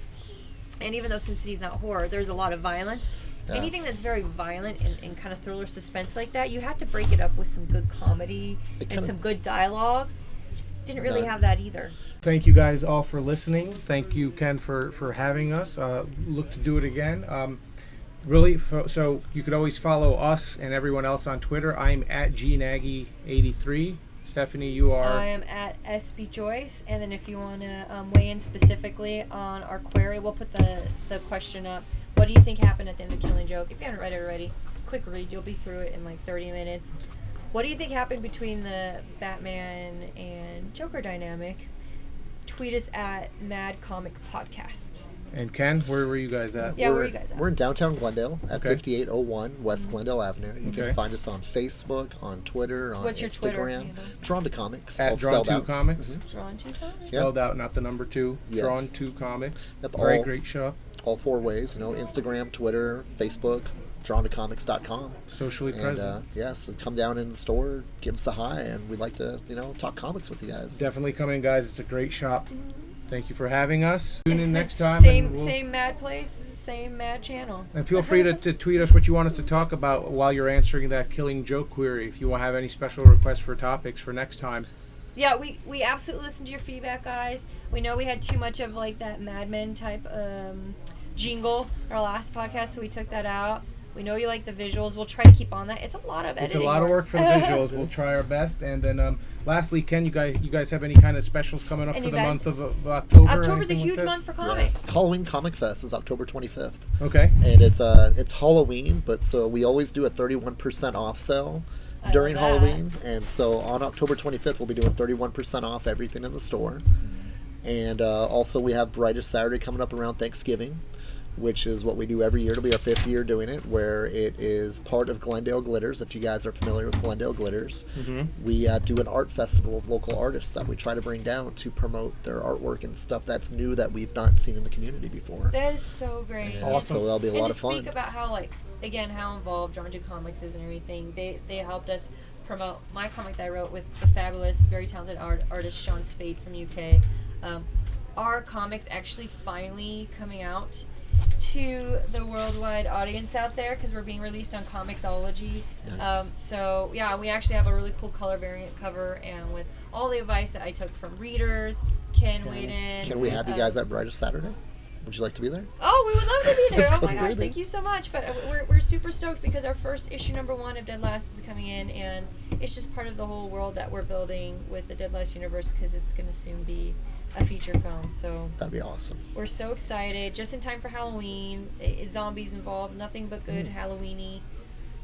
and even though Sin City's not horror, there's a lot of violence. Yeah. Anything that's very violent and kind of thriller suspense like that, you have to break it up with some good comedy and some good dialogue. Didn't really have that either. Thank you guys all for listening. Thank you, Ken, for having us. Look to do it again. So you could always follow us and everyone else on Twitter. I'm at GNaggy83. Stephanie, you are? I am at SB Joyce. And then if you want to weigh in specifically on our query, we'll put the question up. What do you think happened at the end of Killing Joke? If you haven't read it already, quick read. You'll be through it in like 30 minutes. What do you think happened between the Batman and Joker dynamic? Tweet us at MADPodcast3. And Ken, where were you guys at? Yeah, where are you guys at? We're in downtown Glendale at Okay. 5801 West Glendale Avenue. You Okay. can find us on Facebook, on Twitter, on What's your Twitter Instagram. handle? Drawn to Comics. At all Drawn spelled 2 out. Comics. Drawn to Comics? Spelled out, not the number 2. Yes. Drawn 2 Comics. Yep, Very all- great show. All 4 ways. Instagram, Twitter, Facebook, drawntocomics.com. Socially And present. yes, come down in the store, give us a hi, and we'd like to talk comics with you guys. Definitely come in, guys. It's a great shop. Thank you for having us. Tune in next time. and we'll- Same Mad place, same Mad channel. And feel free to tweet us what you want us to talk about while you're answering that Killing Joke query. If you want to have any special requests for topics for next time. Yeah, we absolutely listened to your feedback, guys. We know we had too much of like that Mad Men type jingle our last podcast, so we took that out. We know you like the visuals. We'll try to keep on that. It's a lot of editing. It's a lot of work for the visuals. We'll try our best. And then lastly, Ken, you guys have any kind of specials coming up Any for the events? month of October? or October's a anything like huge that? month for comics. Yes, Halloween Comic Fest is October 25th. Okay. And it's Halloween, but so we always do a 31% off sale during love that. Halloween. And so on October 25th, we'll be doing 31% off everything in the store. And also we have Brightest Saturday coming up around Thanksgiving, which is what we do every year. It'll be our 5th year doing it, where it is part of Glendale Glitters. If you guys are familiar with Glendale Glitters, we do an art festival of local artists that we try to bring down to promote their artwork and stuff that's new that we've not seen in the community before. That is so great. And Awesome. So that'll be a And lot to of fun. speak about how how involved Drawn to Comics is and everything. They helped us promote my comic that I wrote with the fabulous, very talented artist Sean Spade from UK. Our comic's actually finally coming out to the worldwide audience out there because we're being released on Comixology. Nice. So yeah, we actually have a really cool color variant cover, and with all the advice that I took from readers, Ken weighed in. Can we have you guys at Brightest Saturday? Would you like to be there? Oh, we would love to be there. Let's Oh go my gosh, through thank you so much. But we're super stoked because our first issue #1 of Dead Last is coming in, and it's just part of the whole world that we're building with the Dead Last universe because it's going to soon be a feature film. So That'd be awesome. we're so excited. Just in time for Halloween. Zombies involved. Nothing but good Halloween-y,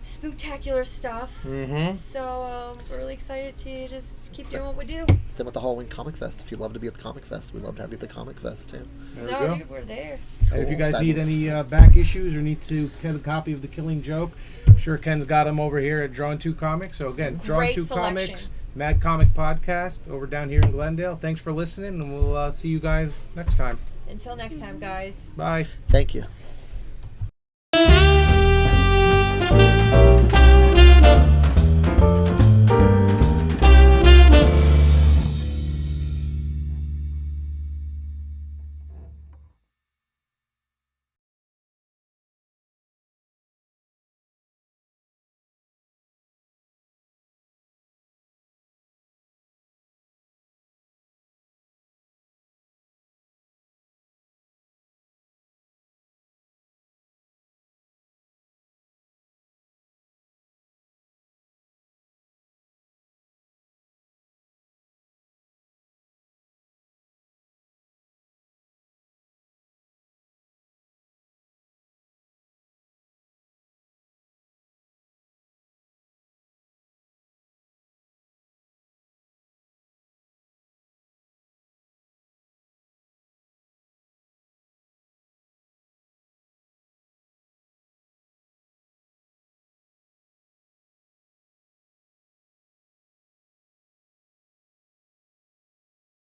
spooktacular stuff. Mm-hmm. So we're really excited to just keep doing what we do. Same with the Halloween Comic Fest. If you'd love to be at the Comic Fest, we'd love to have you at the Comic Fest too. There we No, go. dude, we're there. And if you guys Cool. need any back issues or need to get a copy of The Killing Joke, sure Ken's got them over here at Drawn 2 Comics. So again, Drawn Great 2 selection. Comics, Mad Comic Podcast over down here in Glendale. Thanks for listening, and we'll see you guys next time. Until next time, guys. Bye. Thank you.